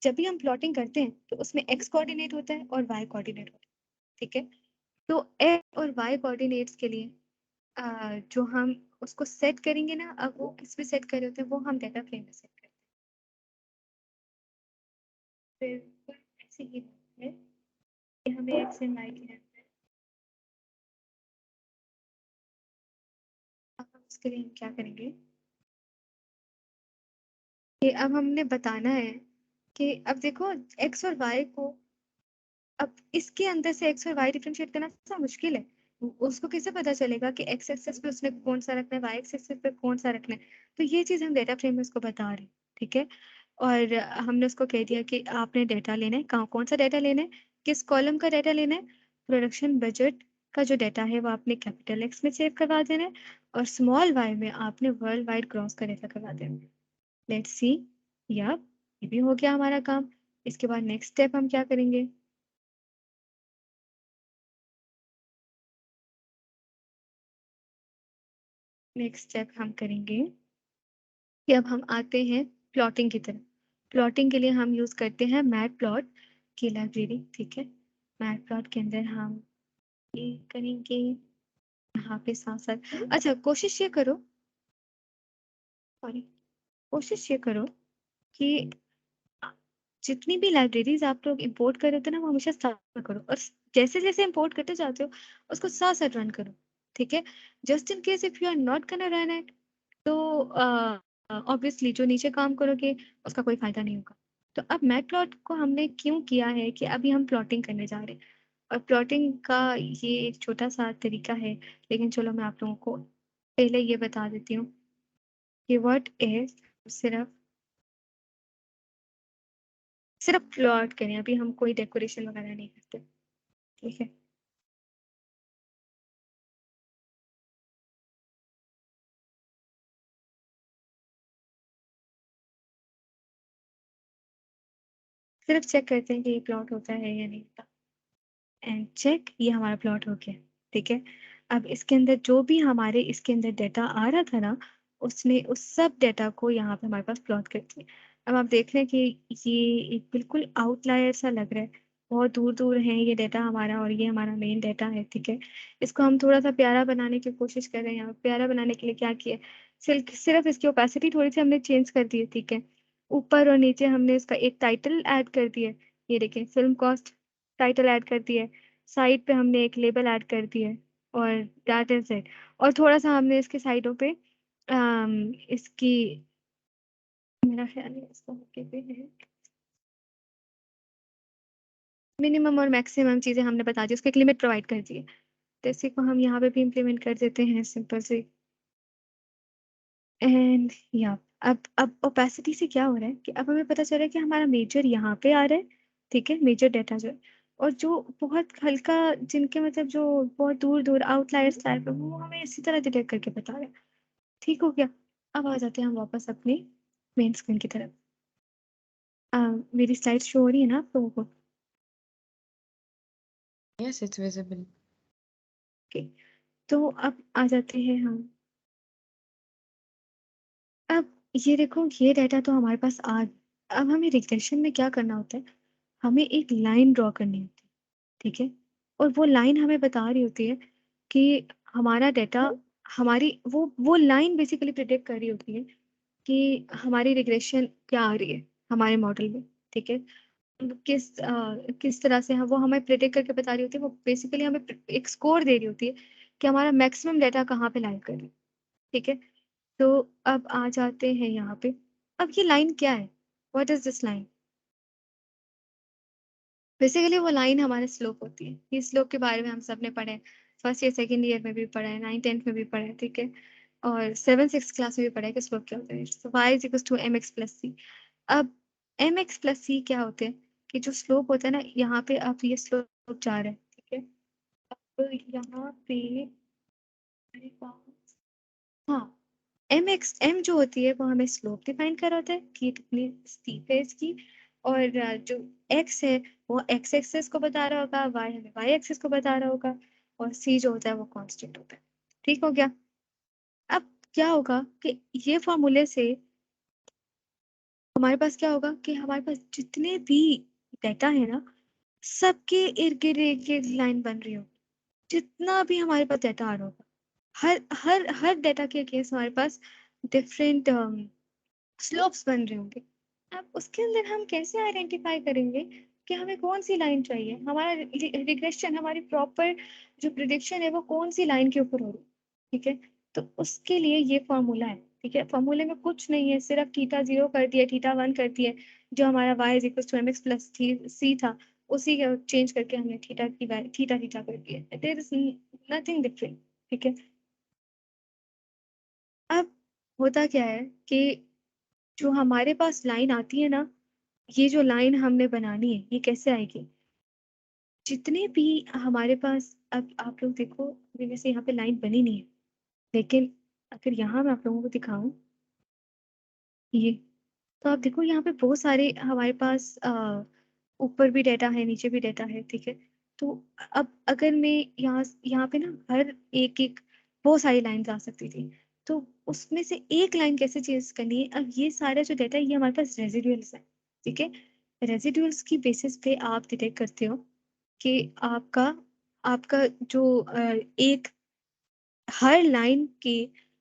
जब भी हम प्लॉटिंग करते हैं तो उसमें एक्स कोऑर्डिनेट होता है और वाई कोऑर्डिनेट होता है, ठीक है। तो एक्स और वाई कोऑर्डिनेट्स के लिए जो हम उसको सेट करेंगे ना, अब वो किस में सेट कर रहे होते हैं वो हम डेटा फ्रेम में सेट करते हैं। फिर ऐसे ही है कि हमें एक्स एंड वाई के अंदर, अब हम उसके लिए हम क्या करेंगे कि अब हमने बताना है कि अब देखो एक्स और वाई को, अब इसके अंदर से एक्स और वाई डिफरेंशिएट करना थोड़ा मुश्किल है। उसको कैसे पता चलेगा कि एक्स एक्सेस पे उसने कौन सा रखना है, वाई एक्सेस पे कौन सा रखना है। तो ये चीज हम डेटा फ्रेम में उसको बता रहे हैं, ठीक है। और हमने उसको कह दिया कि आपने डेटा लेना है, कहाँ कौन सा डेटा लेना है, किस कॉलम का डेटा लेना है। प्रोडक्शन बजट का जो डेटा है वो आपने कैपिटल एक्स में सेव करवा देना है और स्मॉल वाई में आपने वर्ल्ड वाइड ग्रॉस का डेटा करवा देना है। लेट्स सी, या ये भी हो गया हमारा काम। इसके बाद नेक्स्ट स्टेप हम क्या करेंगे, नेक्स्ट स्टेप हम करेंगे कि अब हम आते हैं प्लॉटिंग की तरफ। प्लॉटिंग के लिए हम यूज करते हैं मैट प्लॉट की लाइब्रेरी, ठीक है। मैट प्लॉट के अंदर हम ये करेंगे यहाँ पे साथ साथ, अच्छा कोशिश ये करो, सॉरी, कोशिश ये करो कि जितनी भी लाइब्रेरीज आप लोग इंपोर्ट कर रहे होते हो ना वो हमेशा साथ में करो और जैसे जैसे इंपोर्ट करते जाते हो उसको साथ साथ रन करो, ठीक है। Just in case if you are not gonna run it, तो ऑब्वियसली जो नीचे काम करोगे उसका कोई फायदा नहीं होगा। तो अब मैट प्लॉट को हमने क्यों किया है कि अभी हम प्लॉटिंग करने जा रहे हैं और प्लॉटिंग का ये एक छोटा सा तरीका है, लेकिन चलो मैं आप लोगों को पहले ये बता देती हूँ कि व्हाट इज, सिर्फ सिर्फ प्लॉट करें, अभी हम कोई डेकोरेशन वगैरह नहीं करते, ठीक है। सिर्फ चेक करते हैं कि ये प्लॉट होता है या नहीं होता एंड चेक, ये हमारा प्लॉट हो गया, ठीक है। अब इसके अंदर जो भी हमारे इसके अंदर डाटा आ रहा था ना, उसने उस सब डाटा को यहाँ पे हमारे पास प्लॉट कर दिया। अब आप देख रहे हैं कि ये एक बिल्कुल आउटलायर सा लग रहा है, बहुत दूर दूर है ये डाटा हमारा और ये हमारा मेन डाटा है, ठीक है। इसको हम थोड़ा सा प्यारा बनाने की कोशिश कर रहे हैं। यहाँ प्यारा बनाने के लिए क्या किया, सिर्फ इसकी ओपेसिटी थोड़ी सी हमने चेंज कर दी है, ठीक है। ऊपर और नीचे हमने इसका एक टाइटल ऐड कर दिया है, ये देखें, फिल्म कॉस्ट टाइटल ऐड कर दिया है। साइड पे हमने एक लेबल ऐड कर दिया है और दैट इज इट। और थोड़ा सा हमने इसके साइडों पे इसकी, मेरा ख्याल है इसका ओके पे है, मिनिमम और मैक्सिमम चीजें हमने बता दी, उसको एक लिमिट प्रोवाइड कर दी है, इसी को हम यहाँ पे भी इम्प्लीमेंट कर देते हैं सिंपल से। एंड या अब ओपेसिटी से क्या हो रहा है कि अब हमें पता चल रहा है कि हमारा मेजर यहाँ पे आ रहा है, ठीक है, मेजर डेटा जो है, और जो बहुत हल्का, जिनके मतलब जो बहुत दूर दूर आउटलायर्स टाइप है, वो हमें इसी तरह डिटेक्ट करके बता रहा है। ठीक हो गया। अब आ जाते हैं हम वापस अपनी मेन स्क्रीन की तरफ। मेरी स्लाइड शो हो रही है ना आप लोगों को? Yes, it's visible. ओके, तो अब आ जाते हैं हम। अब ये देखो, ये डेटा तो हमारे पास आ, अब हमें रिग्रेशन में क्या करना होता है, हमें एक लाइन ड्रॉ करनी होती है, ठीक है, और वो लाइन हमें बता रही होती है कि हमारा डेटा, हमारी वो लाइन बेसिकली प्रिडिक्ट कर रही होती है कि हमारी रिग्रेशन क्या आ रही है हमारे मॉडल में, ठीक है, किस तरह से वो हमें प्रिडिक्ट करके बता रही होती है। वो बेसिकली हमें एक स्कोर दे रही होती है कि हमारा मैक्सिमम डेटा कहाँ पे लाइन कर रही है, ठीक है। तो अब आ जाते हैं यहाँ पे। अब ये लाइन क्या है, what is this line? Basically वो लाइन हमारे स्लोप होती है। ये स्लोप के बारे में हम सब ने पढ़ा है, फर्स्ट ईयर सेकेंड ईयर में भी पढ़ा है, 9th 10th में भी पढ़ा है, ठीक है, और 7th 6th क्लास में भी पढ़ा है कि स्लोप क्या होता है। तो y is equal to mx plus c. अब mx प्लस सी क्या होते हैं कि जो स्लोप होता है ना, यहाँ पे अब ये स्लोप जा रहा है, ठीक है। अब यहाँ पे मेरे पास, हाँ, m जो होती है वो हमें स्लोप डिफाइन कर होता है कि कितनी स्टीप है इसकी, और जो x है वो x एक्सिस को बता रहा होगा, y हमें y एक्सिस को बता रहा होगा, और c जो होता है वो कांस्टेंट होता है। ठीक हो गया। अब क्या होगा कि ये फॉर्मूले से हमारे पास क्या होगा कि हमारे पास जितने भी डेटा है ना, सबके इर्द गिर्द एक लाइन बन रही हो। जितना भी हमारे पास डेटा आ रहा होगा, हर डेटा के केस हमारे पास डिफरेंट स्लोप्स बन रहे होंगे। अब उसके अंदर हम कैसे आइडेंटिफाई करेंगे कि हमें कौन सी लाइन चाहिए, हमारा रिग्रेशन, हमारी प्रॉपर जो प्रिडिक्शन है वो कौन सी लाइन के ऊपर हो रही है, ठीक है। तो उसके लिए ये फॉर्मूला है, ठीक है। फॉर्मूले में कुछ नहीं है, सिर्फ थीटा 0 कर दिया, थीटा 1 कर दिया, जो हमारा y is equal to mx plus c था, उसी का चेंज करके हमने थीटा की थीटा थीटा कर दिया। देयर इज नथिंग डिफरेंट, ठीक है। अब होता क्या है कि जो हमारे पास लाइन आती है ना, ये जो लाइन हमने बनानी है ये कैसे आएगी, जितने भी हमारे पास, अब आप लोग देखो, अभी वैसे यहाँ पे लाइन बनी नहीं है, लेकिन अगर यहाँ मैं आप लोगों को दिखाऊं ये, तो आप देखो यहाँ पे बहुत सारे हमारे पास ऊपर भी डेटा है, नीचे भी डेटा है, ठीक है। तो अब अगर मैं यहाँ यहाँ पे ना हर एक एक बहुत सारी लाइन आ सकती थी, तो उसमें से एक लाइन कैसे चेंज करनी है। अब ये सारा जो डेटा है ये हमारे पास रेजिडुअल्स है, ठीक है। रेजिडुअल्स की बेसिस पे आप डिटेक्ट करते हो कि आपका आपका जो एक हर लाइन के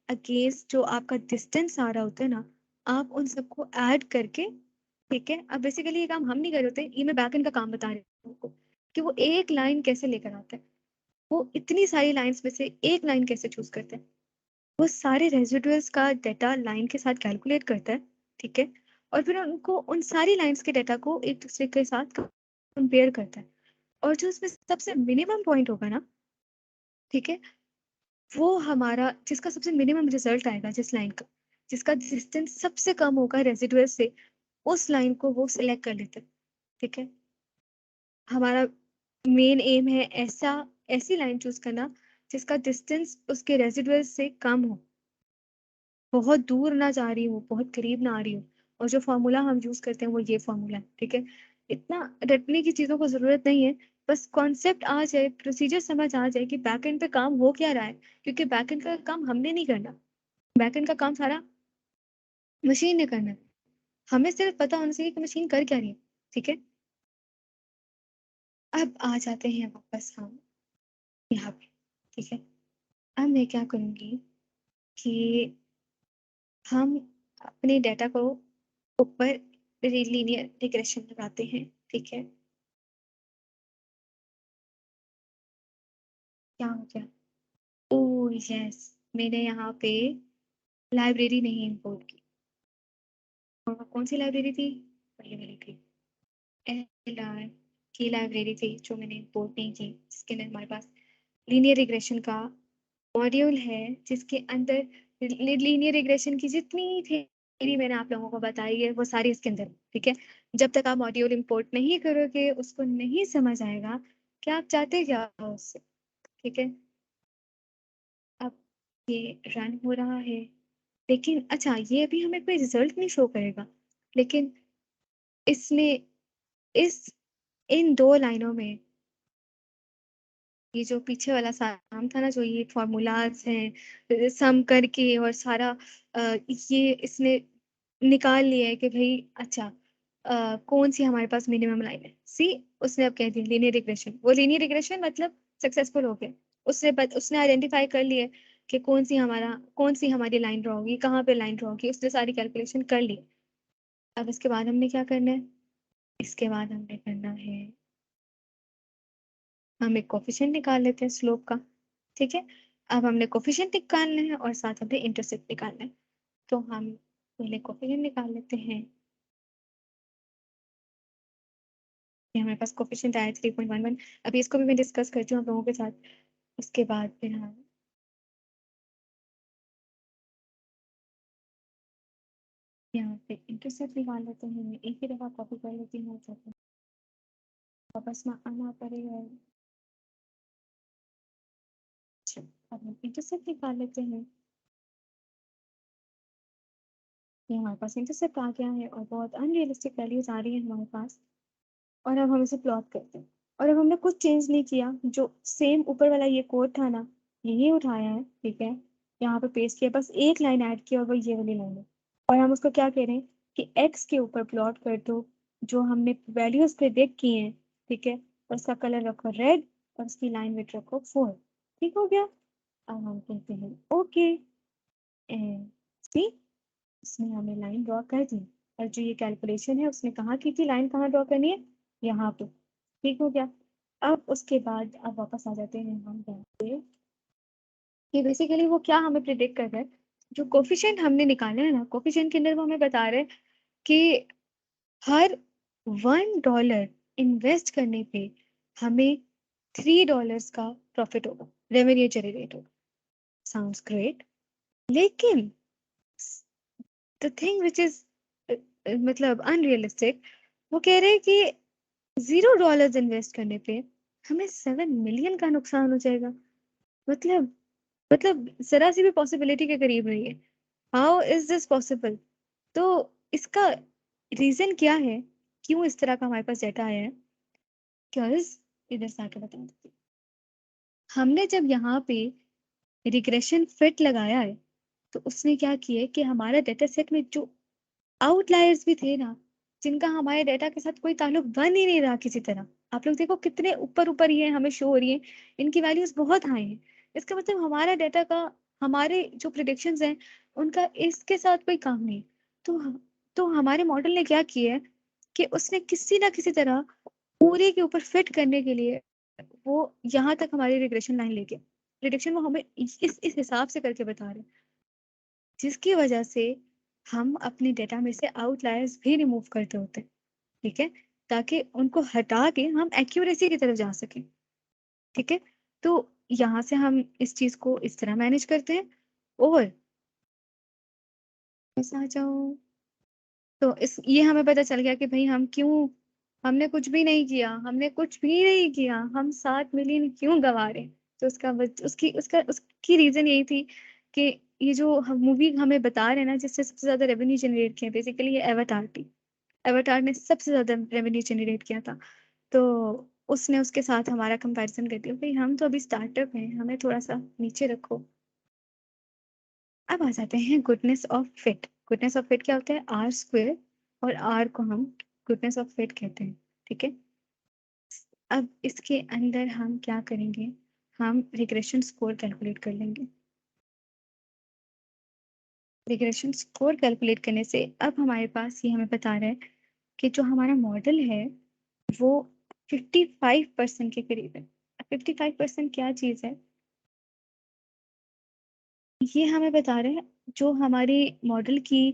अगेंस्ट जो आपका डिस्टेंस आ रहा होता है ना, आप उन सबको ऐड करके, ठीक है। अब बेसिकली ये काम हम नहीं कर रहे होते, ये मैं बैकएंड का काम बता रही हूँ आपको कि वो एक लाइन कैसे लेकर आता है, वो इतनी सारी लाइंस में से एक लाइन कैसे चूज करता है। वो सारे रेजिडुअल्स का डेटा लाइन के साथ कैलकुलेट करता है, ठीक है, और फिर उनको उन सारी लाइंस के डेटा को एक दूसरे के साथ कंपेयर करता है, और जो उसमें सबसे मिनिमम पॉइंट होगा ना, ठीक है, वो हमारा जिसका सबसे मिनिमम रिजल्ट आएगा, जिस लाइन का जिसका डिस्टेंस सबसे कम होगा रेजिडुअल से, उस लाइन को वो सिलेक्ट कर लेते हैं, ठीक है। हमारा मेन एम है ऐसी लाइन चूज करना जिसका डिस्टेंस उसके रेजिडुअल से कम हो, बहुत दूर ना जा रही हो, बहुत करीब ना आ रही हो, और जो फॉर्मूला हम यूज करते हैं वो ये फॉर्मूला है, ठीक है। इतना रटने की चीजों को जरूरत नहीं है, बस कॉन्सेप्ट आ जाए, प्रोसीजर समझ आ जाए कि बैकएंड पे काम हो क्या रहा है, क्योंकि बैकएंड का काम हमने नहीं करना, बैकएंड का काम सारा मशीन ने करना है। हमें सिर्फ पता होना चाहिए कि मशीन कर क्या रही है, ठीक है। अब आ जाते हैं वापस हम यहाँ पे, ठीक है। अब मैं क्या करूंगी कि हम अपने डेटा को ऊपर लीनियर रिग्रेशन लगाते हैं, ठीक है। क्या हो गया, ओ यस, मैंने यहाँ पे लाइब्रेरी नहीं इंपोर्ट की, और वो कौन सी लाइब्रेरी थी, वही वाली थी, LR की लाइब्रेरी थी जो मैंने इंपोर्ट नहीं की, जिसके अंदर हमारे पास लीनियर रिग्रेशन का मॉड्यूल है जिसके अंदर लीनियर रिग्रेशन की जितनी थ्योरी मैंने आप लोगों को बताई है वो सारी इसके अंदर, ठीक है। जब तक आप मॉड्यूल इंपोर्ट नहीं करोगे, उसको नहीं समझ आएगा कि आप चाहते क्या हो उससे, ठीक है। अब ये रन हो रहा है, लेकिन अच्छा ये अभी हमें कोई रिजल्ट नहीं शो करेगा, लेकिन इसमें इन 2 लाइनों में ये जो पीछे वाला काम था ना, जो ये फॉर्मूलाज हैं सम करके और सारा ये इसने निकाल लिया है कि भाई अच्छा कौन सी हमारे पास मिनिमम लाइन है। सी उसने अब कह दिया लीनियर रिग्रेशन, वो लीनियर रिग्रेशन मतलब सक्सेसफुल हो गया। उसने आइडेंटिफाई कर लिया कि कौन सी हमारी लाइन ड्रॉ होगी, कहाँ पे लाइन ड्रॉ होगी, उसने सारी कैलकुलेशन कर ली। अब इसके बाद हमने क्या करना है, इसके बाद हमने करना है, हम एक कोफिशिएंट निकाल लेते हैं स्लोप का, ठीक है। अब हमने कोफिशिएंट निकालना है और साथ हमने इंटरसेप्ट निकालना है, तो हम पहले कोफिशिएंट निकाल लेते हैं। ये हमारे पास कोफिशिएंट आया 3.11। अभी इसको भी मैं डिस्कस करती हूँ आप लोगों के साथ, उसके बाद फिर हम यहाँ पे इंटरसेप्ट निकाल लेते हैं। मैं एक ही दफा कॉपी कर लेती हूँ, वापस में आना पड़ेगा। अच्छा, अब हम इंटरसेप्ट निकाल लेते हैं। ये हमारे पास इंटरसेप्ट आ गया है और बहुत अनरियलिस्टिक वैल्यूज आ रही है हमारे पास, और अब हम इसे प्लॉट करते हैं। और अब हमने कुछ चेंज नहीं किया, जो सेम ऊपर वाला ये कोड था ना, यही उठाया है, ठीक है, यहाँ पे पेस्ट किया, बस एक लाइन ऐड की और वो ये वाली लाइन है। और हम उसको क्या कह रहे हैं कि x के ऊपर प्लॉट कर दो जो हमने वैल्यूज प्रेडिक्ट की हैं, ठीक है, और उसका कलर रखो रेड और उसकी लाइन विड्थ रखो 4। ठीक हो गया। अब हम कहते हैं ओके एंड सी, उसने हमें लाइन ड्रॉ कर दी। और जो ये कैलकुलेशन है उसने कहाँ की थी, लाइन कहाँ ड्रॉ करनी है, यहाँ पे। ठीक हो गया। अब उसके बाद अब वापस आ जाते हैं हम यहाँ पे कि बेसिकली वो क्या हमें प्रिडिक्ट कर रहा है। जो कोफिशिएंट हमने निकाले है ना, कोफिशिएंट के अंदर वो हमें बता रहे हैं कि हर $1 इन्वेस्ट करने पे हमें $3 का प्रॉफिट होगा, रेवेन्यू जनरेट होगा। साउंड्स ग्रेट, लेकिन द थिंग विच इज मतलब अनरियलिस्टिक, वो कह रहे हैं कि $0 इन्वेस्ट करने पे हमें 7 मिलियन का नुकसान हो जाएगा। मतलब जरा सी भी पॉसिबिलिटी के करीब नहीं है। How is this possible? तो इसका रीजन क्या है, क्यों इस तरह का हमारे पास डेटा आया है? बिकॉज इधर से आके बता देती हूँ। हमने जब यहाँ पे रिग्रेशन फिट लगाया है, तो उसने क्या किया कि हमारा डेटा सेट में जो आउटलायर्स भी थे ना, जिनका हमारे डेटा के साथ कोई ताल्लुक बन ही नहीं रहा किसी तरह, आप लोग देखो कितने ऊपर ऊपर ये हमें शो हो रही है, इनकी वैल्यूज बहुत हाई हैं। इसका मतलब हमारा डेटा का, हमारे जो प्रिडिक्शंस हैं उनका इसके साथ कोई काम नहीं। तो तो हमारे मॉडल ने क्या किया है कि उसने किसी ना किसी तरह पूरे के ऊपर फिट करने के लिए वो यहाँ तक हमारी रिग्रेशन लाइन लेके, प्रिडिक्शन वो हमें इस हिसाब से करके बता रहे हैं, जिसकी वजह से हम अपने डेटा में से आउटलायर्स भी रिमूव करते होते हैं, ठीक है, ताकि उनको हटा के हम एक्यूरेसी की तरफ जा सकें। ठीक है, तो यहाँ से हम इस चीज को इस तरह मैनेज करते हैं। और ऐसा आ जाओ, तो इस ये हमें पता चल गया कि भाई हमने कुछ भी नहीं किया, हम 7 मिलियन क्यों गवा रहे हैं। तो उसकी रीजन यही थी कि ये जो मूवी हमें बता रहे हैं ना, जिससे सबसे ज्यादा रेवेन्यू जनरेट किया, बेसिकली ये एवाटार थी। एवाटार ने सबसे ज्यादा रेवेन्यू जनरेट किया था, तो उसने उसके साथ हमारा कंपैरिजन कर दिया, भाई हम तो अभी स्टार्टअप हैं, हमें थोड़ा सा नीचे रखो। अब आ जाते हैं goodness of fit. Goodness of fit क्या होता है, आर स्क्वेयर, और आर को हम गुडनेस ऑफ फिट कहते हैं, ठीक है। अब इसके अंदर हम क्या करेंगे, हम रिग्रेशन स्कोर कैलकुलेट कर लेंगे। रिग्रेशन स्कोर कैलकुलेट करने से अब हमारे पास ये हमें बता रहा है कि जो हमारा मॉडल है वो 55% के करीब है। 55% क्या चीज़ है, ये हमें बता रहे हैं जो हमारी मॉडल की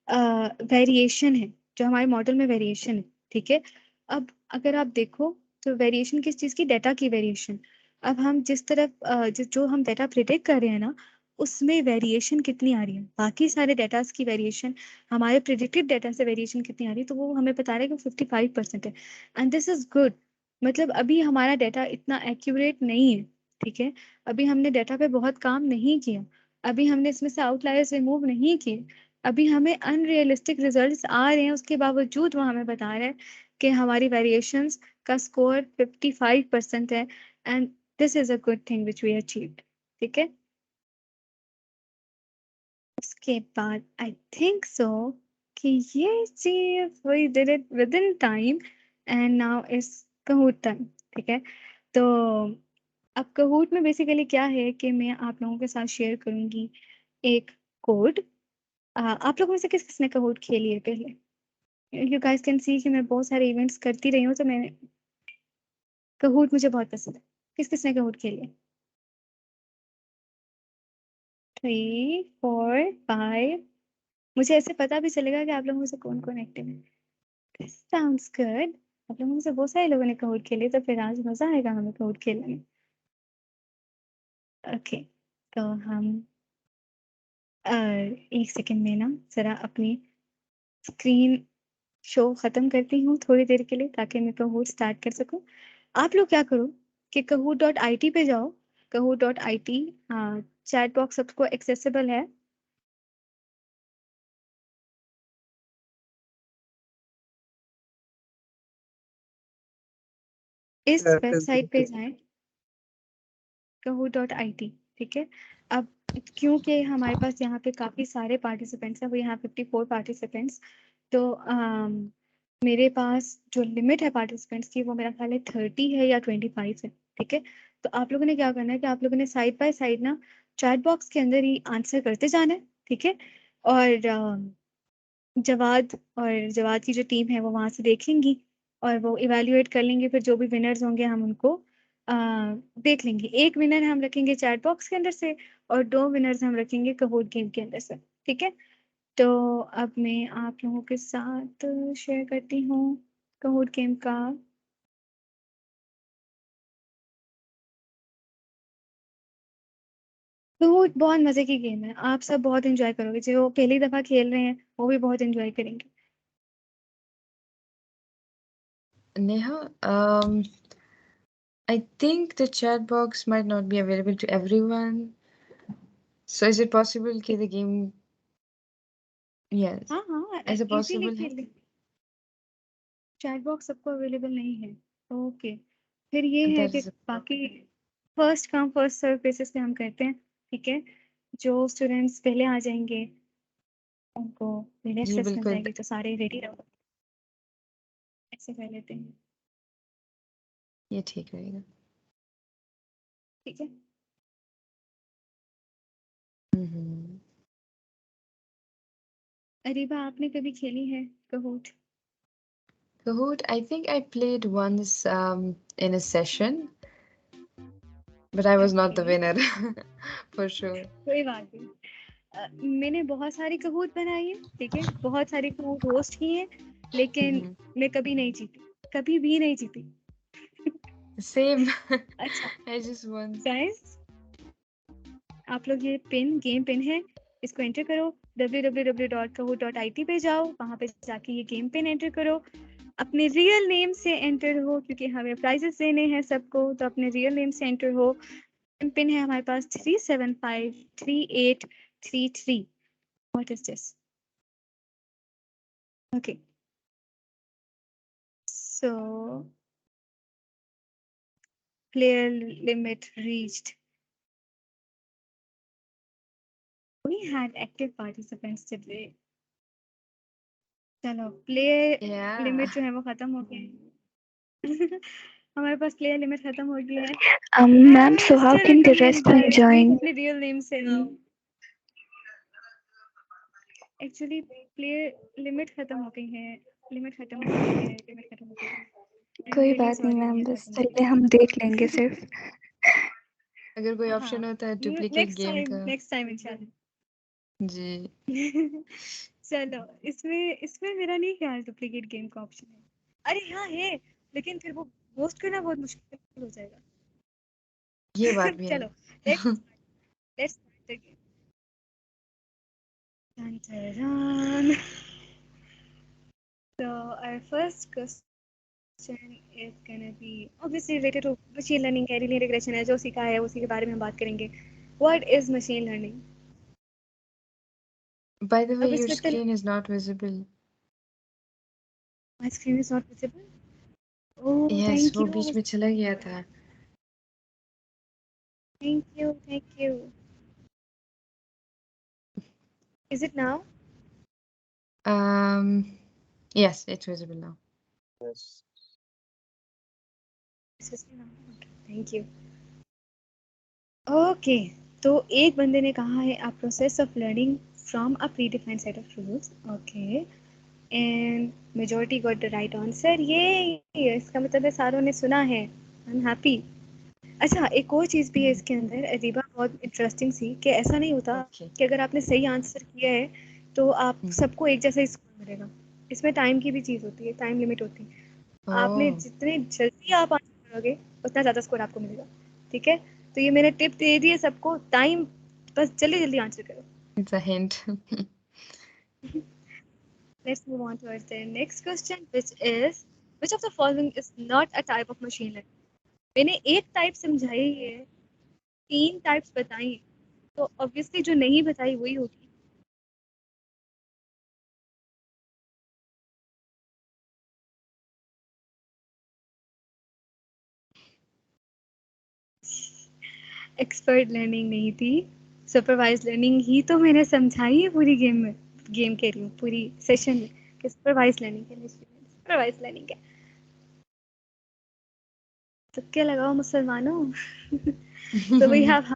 वेरिएशन है, जो हमारे मॉडल में वेरिएशन है, ठीक है। अब अगर आप देखो तो वेरिएशन किस चीज़ की, डेटा की वेरिएशन। अब हम जिस तरफ जो हम डाटा प्रिडिक्ट कर रहे हैं ना, उसमें वेरिएशन कितनी आ रही है, बाकी सारे डाटास की वेरिएशन हमारे प्रिडिक्टेड डाटा से वेरिएशन कितनी आ रही है, तो वो हमें बता रहा है कि 55% है। And this is good. मतलब अभी हमारा डाटा इतना एक्यूरेट नहीं है, ठीक है। अभी हमने डाटा पे बहुत काम नहीं किया, अभी हमने इसमें से आउटलायर्स रिमूव नहीं किए, अभी हमें अनरियलिस्टिक रिजल्ट्स आ रहे हैं, उसके बावजूद वो हमें बता रहा है कि हमारी वेरिएशंस का स्कोर 55% है। And this is a good thing which we achieved, ठीक है। उसके बाद आई थिंक सो कि ये चीज we did it within time and now is Kahoot time, ठीक है। तो अब कहूट में बेसिकली क्या है कि मैं आप लोगों के साथ शेयर करूंगी एक कोड। आप लोगों में से किस किसने कहूट खेली है पहले? यू गाइस कैन सी कि मैं बहुत सारे इवेंट्स करती रही हूँ, तो मैंने कहूट मुझे बहुत पसंद है। किस किसने कहूट खेली है? 3 4 5। मुझे ऐसे पता भी चलेगा कि आप लोगों में से कौन कौन एक्टिव है। Sounds good. आप लोगों में से बहुत सारे लोगों ने कहूट खेले, तो फिर आज मजा आएगा हमें कहूट खेलने में। ओके, तो हम एक सेकंड में ना जरा अपनी स्क्रीन शो खत्म करती हूँ थोड़ी देर के लिए, ताकि मैं कहूट स्टार्ट कर सकूँ। आप लोग क्या करो कि kahoot.it पे जाओ। kahoot.it चैट बॉक्स सबको एक्सेसिबल है। इस वेबसाइट पे जाएं, kahoot.it, ठीक है। अब क्योंकि हमारे पास यहाँ पे काफी सारे पार्टिसिपेंट्स हैं, वो यहाँ 54 पार्टिसिपेंट्स, तो मेरे पास जो लिमिट है पार्टिसिपेंट्स की, वो मेरा ख्याल है 30 है या 25 है, ठीक है। तो आप लोगों ने क्या करना है कि आप लोगों ने साइड बाय साइड ना चैट बॉक्स के अंदर ही आंसर करते जाना है, ठीक है। और जवाद की जो टीम है वो वहां से देखेंगी और वो इवेल्युएट कर लेंगे, फिर जो भी विनर्स होंगे हम उनको देख लेंगे। एक विनर हम रखेंगे चैट बॉक्स के अंदर से और 2 विनर्स हम रखेंगे कहूट गेम के अंदर से, ठीक है। तो अब मैं आप लोगों के साथ शेयर करती हूँ कहूट गेम का कहूट। बहुत मजे की गेम है, आप सब बहुत एंजॉय करोगे, जो पहली दफा खेल रहे हैं वो भी बहुत एंजॉय करेंगे। Neha, I think the chat box might not be available to everyone. So is it possible कि the game, yes, हाँ, is it इजीली possible? खेल लेंगे। चैट बॉक्स सबको अवेलेबल नहीं है, ओके। फिर ये है That कि is a बाकी first come first serve basis पे हम करते हैं, ठीक है। जो स्टूडेंट्स पहले आ जाएंगे उनको पहले जी एक्सेस मिल बिल्कुल। जाएगी, तो सारे रेडी रहो। ऐसे कर लेते हैं, ये ठीक रहेगा। ठीक है। हम्म। अरीबा, आपने कभी खेली है कहूट? Kahoot, I think I played once in a session, but I was not the Okay. winner for sure. कोई बात नहीं। मैंने बहुत सारी कहूट बनाई है, ठीक है, बहुत सारी कहूट होस्ट की है, लेकिन मैं कभी नहीं जीती, कभी भी नहीं जीती। Same. अच्छा I just won. गाइस, आप लोग ये गेम पिन है, इसको एंटर करो। www.kahoot.it पे जाओ, वहां पे जाके ये गेम पिन एंटर करो। अपने रियल नेम से एंटर हो, क्योंकि हमें प्राइजेस देने हैं सबको, तो अपने रियल नेम से एंटर हो। गेम पिन है हमारे पास 3753833। What is this? Okay, so player limit reached. We had active participants today. चलो, प्लेयर Yeah. लिमिट जो है वो खत्म हो गई है। हमारे पास प्लेयर लिमिट खत्म हो गई है। Ma'am, so how can the rest one join? अपने रियल नेम से एक्चुअली प्लेयर लिमिट खत्म हो गई है, लिमिट खत्म हो गई है, लिमिट खत्म हो गई है। कोई Really बात नहीं sorry, मैम, ये बस खत्म हो चलिए हम देख लेंगे सिर्फ। अगर कोई गई। ऑप्शन हाँ, होता है डुप्लीकेट गेम का। नेक्स्ट टाइम इंशाल्लाह। जी। चलो, इसमें इसमें मेरा नहीं ख्याल डुप्लीकेट गेम का ऑप्शन है। अरे हाँ है, लेकिन फिर वो होस्ट करना बहुत मुश्किल हो जाएगा। ये बात भी है। चलो let's start again. Dun, dun, dun. So our first question is gonna be obviously related to machine learning है, linear regression है, जो सीखा है उसी के बारे में हम बात करेंगे. What is machine learning? By the way, अब your इसमें तो screen is not visible. my screen is not visible. Oh, Yes, thank वो you. बीच में चला गया था. Thank you. Thank you. Is it now? Yes, it's visible now. Yes. It's visible now. Okay. Thank you. Okay. तो एक बंदे ने कहा है a process of learning from a predefined set of rules. Okay. And majority got the right answer. ये इसका मतलब है सारों ने सुना है. I'm happy. अच्छा एक और चीज़ भी है इसके अंदर अदीबा बहुत इंटरेस्टिंग सी कि ऐसा नहीं होता Okay. कि अगर आपने सही आंसर किया है तो आप सबको एक जैसा ही स्कोर मिलेगा. इसमें टाइम की भी चीज़ होती है, टाइम लिमिट होती है. आपने Oh, जितने जल्दी आप आंसर करोगे उतना ज़्यादा स्कोर आपको मिलेगा. ठीक है, तो ये मैंने टिप दे दी है सबको. टाइम बस जल्दी जल्दी आंसर करो. it's a hint. Let's move on towards the next question, which of the following is not a type of machine learning? मैंने एक टाइप समझाई है, 3 टाइप्स बताई, तो ऑब्वियसली जो नहीं बताई वही होगी. एक्सपर्ट लर्निंग नहीं थी, सुपरवाइज लर्निंग ही तो मैंने समझाई है पूरी गेम में. गेम कह रही हूँ, पूरी सेशन में कि सुपरवाइज लर्निंग है. सुपरवाइज लर्निंग है. तो क्या लगाओ मुसलमानों. तो we have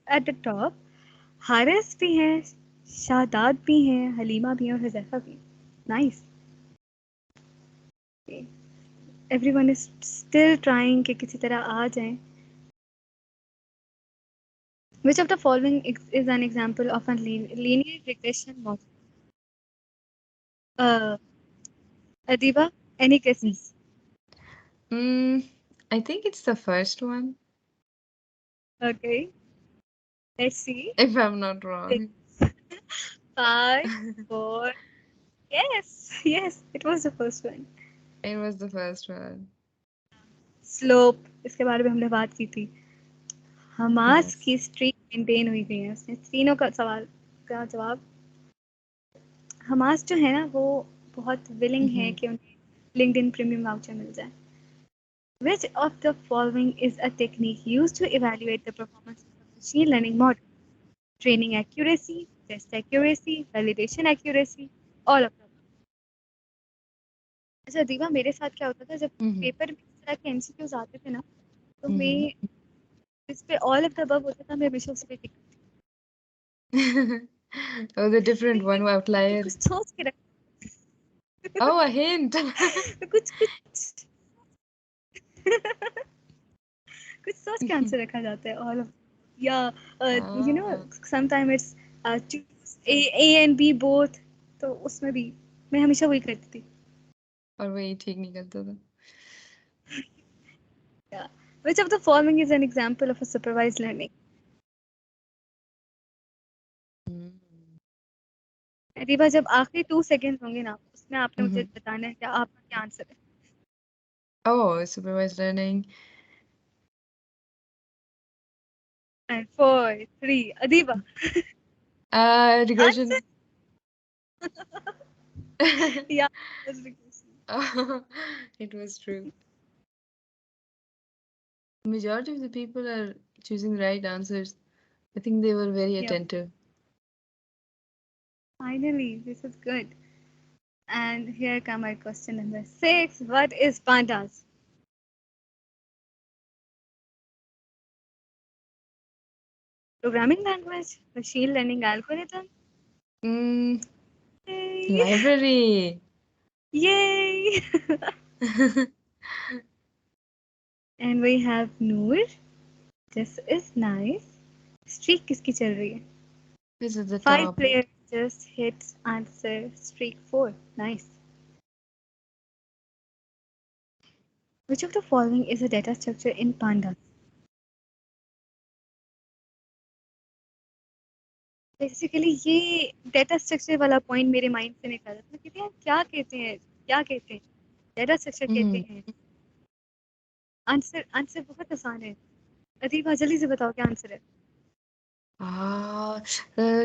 at the top Haris भी हैं, शादाद भी हैं, हलीमा भी हैं और हुज़ैफा भी. Nice. Everyone is still trying कि किसी तरह आ जाएं. Which of the following is an example of a linear regression model? Adiba, any guesses? I think it's the first one, Okay, let's see. if I'm not wrong. 5, 4. Yes, it was the first one. It was the first one. Slope, इसके बारे में हमने बात की थी. Hamas Yes. की streak maintain हुई गई है. उसने तीनों का सवाल का जवाब. हमास जो है ना वो बहुत विलिंग है कि उन्हें लिंक्डइन प्रीमियम वाउचर मिल जाए. Which of the following is a technique used to evaluate the performance of a machine learning model? Training accuracy, test accuracy, validation accuracy, all of them. अच्छा दीवा, मेरे साथ क्या होता था जब पेपर में इस तरह के एमसीक्यूज आते थे ना, तो मैं इस पे ऑल ऑफ द अबव होता था, मैं हमेशा उसे पे टिक Oh, the different one outlier. कुछ सोच के रख. Oh, a hint. कुछ कुछ कुछ सोच के आंसर रखा जाता है. ऑल ऑफ या you know sometime it's choose A and B both. तो उसमें भी मैं हमेशा वही करती थी. और वही ठीक निकलता था. Yeah. Which of the following is an example of a supervised learning? Adiba, जब आखिरी 2 सेकंड्स होंगे ना, उसमें आपने मुझे बताना है कि आपका क्या आंसर है. Oh, supervised learning. And 4, 3, Adiba. Regression. Yeah, that's regression. It was true. Majority of the people are choosing the right answers. I think they were very Yep. attentive. Finally, this is good. And here come my question number 6. What is pandas? Programming language, machine learning algorithm. Yay! Library. Yay! And we have Noor. This is nice. Streak किसकी चल रही है? This is the 5 top. players just hit answer streak 4. Nice. Which of the following is a data structure in pandas? Basically ये data structure वाला point मेरे mind से निकल रहा था कि यार क्या कहते हैं डेटा स्ट्रक्चर कहते हैं। आंसर बहुत आसान है। अदीबा जल्दी से बताओ क्या आंसर है।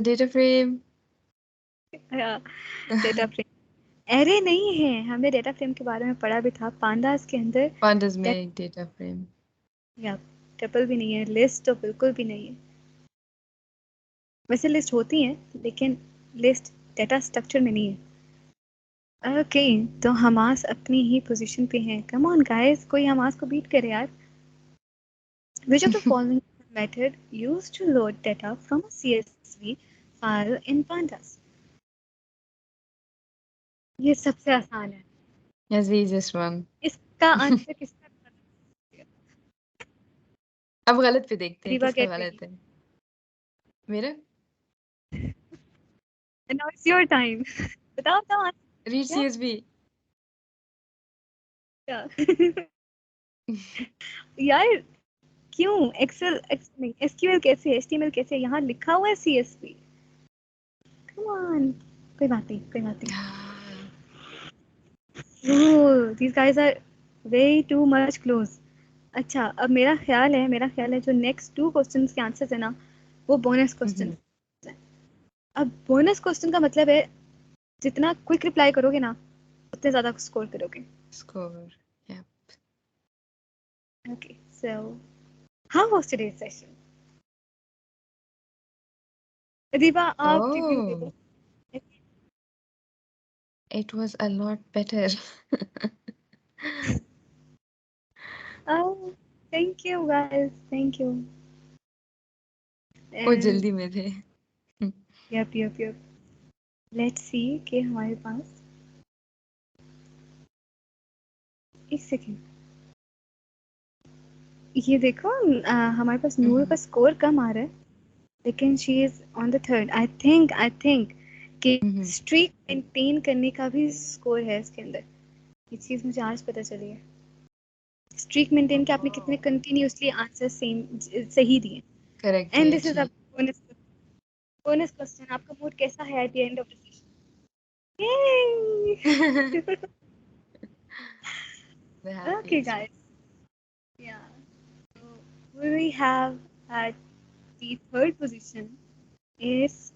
Data frame. Data frame. Array नहीं है, हमने डेटा फ्रेम के बारे में पढ़ा भी था। पांडास के अंदर Pandas में data frame. या ट्रिपल भी नहीं है, लिस्ट तो बिल्कुल भी नहीं है। वैसे लिस्ट होती है लेकिन लिस्ट डेटा स्ट्रक्चर में नहीं है। ओके तो हमास अपनी ही पोजीशन पे हैं। कम ऑन गाइस, कोई हमास को बीट करे यार। Which of the following method used to load data from a CSV file in Pandas? ये सबसे आसान है। Yes, the easiest one. इसका आंसर किसका पता? अब गलत पे देखते हैं अदीबा किसका get गलत ready. है। मेरा? And now it's your time. बताओ बताओ Read क्या? CSV. क्या? यार क्यों एक्सेल नहीं एसक्यूएल कैसे है, एचटीएमएल कैसे है, यहाँ लिखा हुआ है सीएसवी। कम ऑन, कोई बात नहीं। ओह these guys are way too much close. अच्छा अब मेरा ख्याल है जो नेक्स्ट 2 क्वेश्चंस के आंसर्स है ना वो बोनस क्वेश्चन है। अब बोनस क्वेश्चन का मतलब है जितना क्विक रिप्लाई करोगे ना उतने ज्यादा स्कोर करोगे। Score. Yeah. Okay, so how was today's session? Adiba आप रिव्यू दे दो। It was a lot better. Oh, thank you guys, thank you. वो जल्दी में थे। यप लेट्स सी कि हमारे पास एक सेकेंड ये देखो हमारे पास नूर का स्कोर कम आ रहा है लेकिन she is on the third. I think कि स्ट्रीक मेंटेन करने का भी स्कोर है इसके अंदर। ये चीज मुझे आज पता चली है। स्ट्रीक मेंटेन के आपने कितने कंटिन्यूअसली आंसर सेम सही दिए। Correct एंड है दिस इज अ जी। Bonus question. आपका मूड कैसा है at the end of the session? Yay! The Okay, happiest. guys. Yeah. So we have at the third position is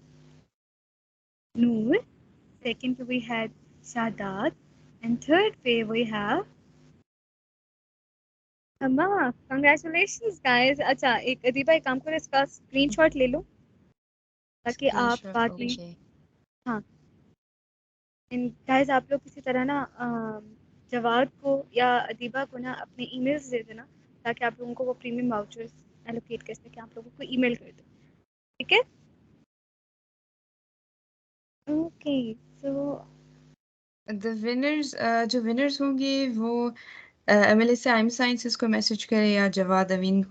Noor. Second we had Shadat. And third we have Amma. Congratulations, guys. अच्छा एक अदीबा एक काम करो इसका screenshot ले लो ताकि आप Screenshot. बाद में Okay. हाँ एंड गाइस आप लोग किसी तरह ना जवाद को या अदीबा को ना अपने ईमेल्स दे देना ताकि आप लोगों को वो प्रीमियम वाउचर्स एलोकेट कर सके। आप लोगों को ईमेल कर दो, ठीक है? ओके सो The winners, जो winners होंगे वो एमएलए से आइम साइंसेस को मैसेज करें या जवाद अमीन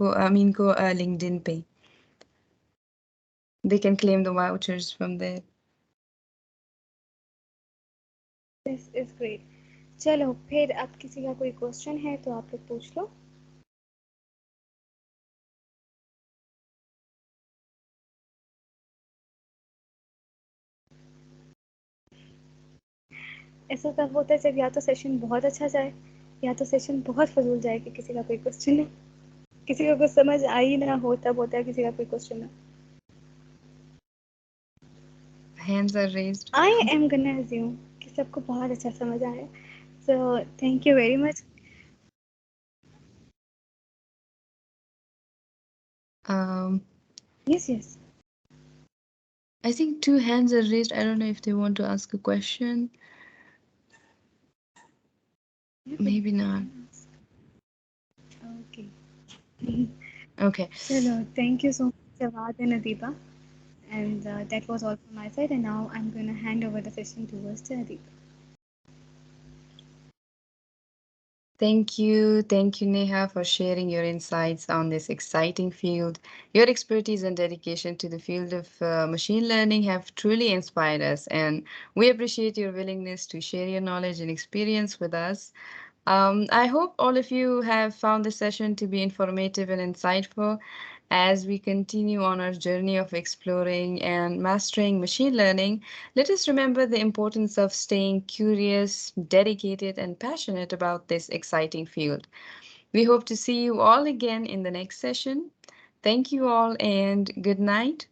को लिंक्डइन पे। They can claim the vouchers from there. This is great. चलो फिर अब किसी का कोई क्वेश्चन है तो आप लोग पूछ लो। ऐसा तब होता है जब या तो सेशन बहुत अच्छा जाए या तो सेशन बहुत फजूल जाए कि किसी का कोई क्वेश्चन है, किसी का कुछ समझ आ ही ना हो तब होता है किसी का कोई क्वेश्चन है। Hands are raised. I am gonna assume कि सबको बहुत अच्छा समझ आया। So thank you very much. Yes. I think 2 hands are raised. I don't know if they want to ask a question. Maybe not. Okay. Okay. Chalo, thank you so much, Jawad and Adiba. And that was all from my side. And now I'm going to hand over the session towards to Adiba. Thank you, Neha, for sharing your insights on this exciting field. Your expertise and dedication to the field of machine learning have truly inspired us, and we appreciate your willingness to share your knowledge and experience with us. I hope all of you have found this session to be informative and insightful. As we continue on our journey of exploring and mastering machine learning, let us remember the importance of staying curious, dedicated, and passionate about this exciting field. We hope to see you all again in the next session. Thank you all and good night.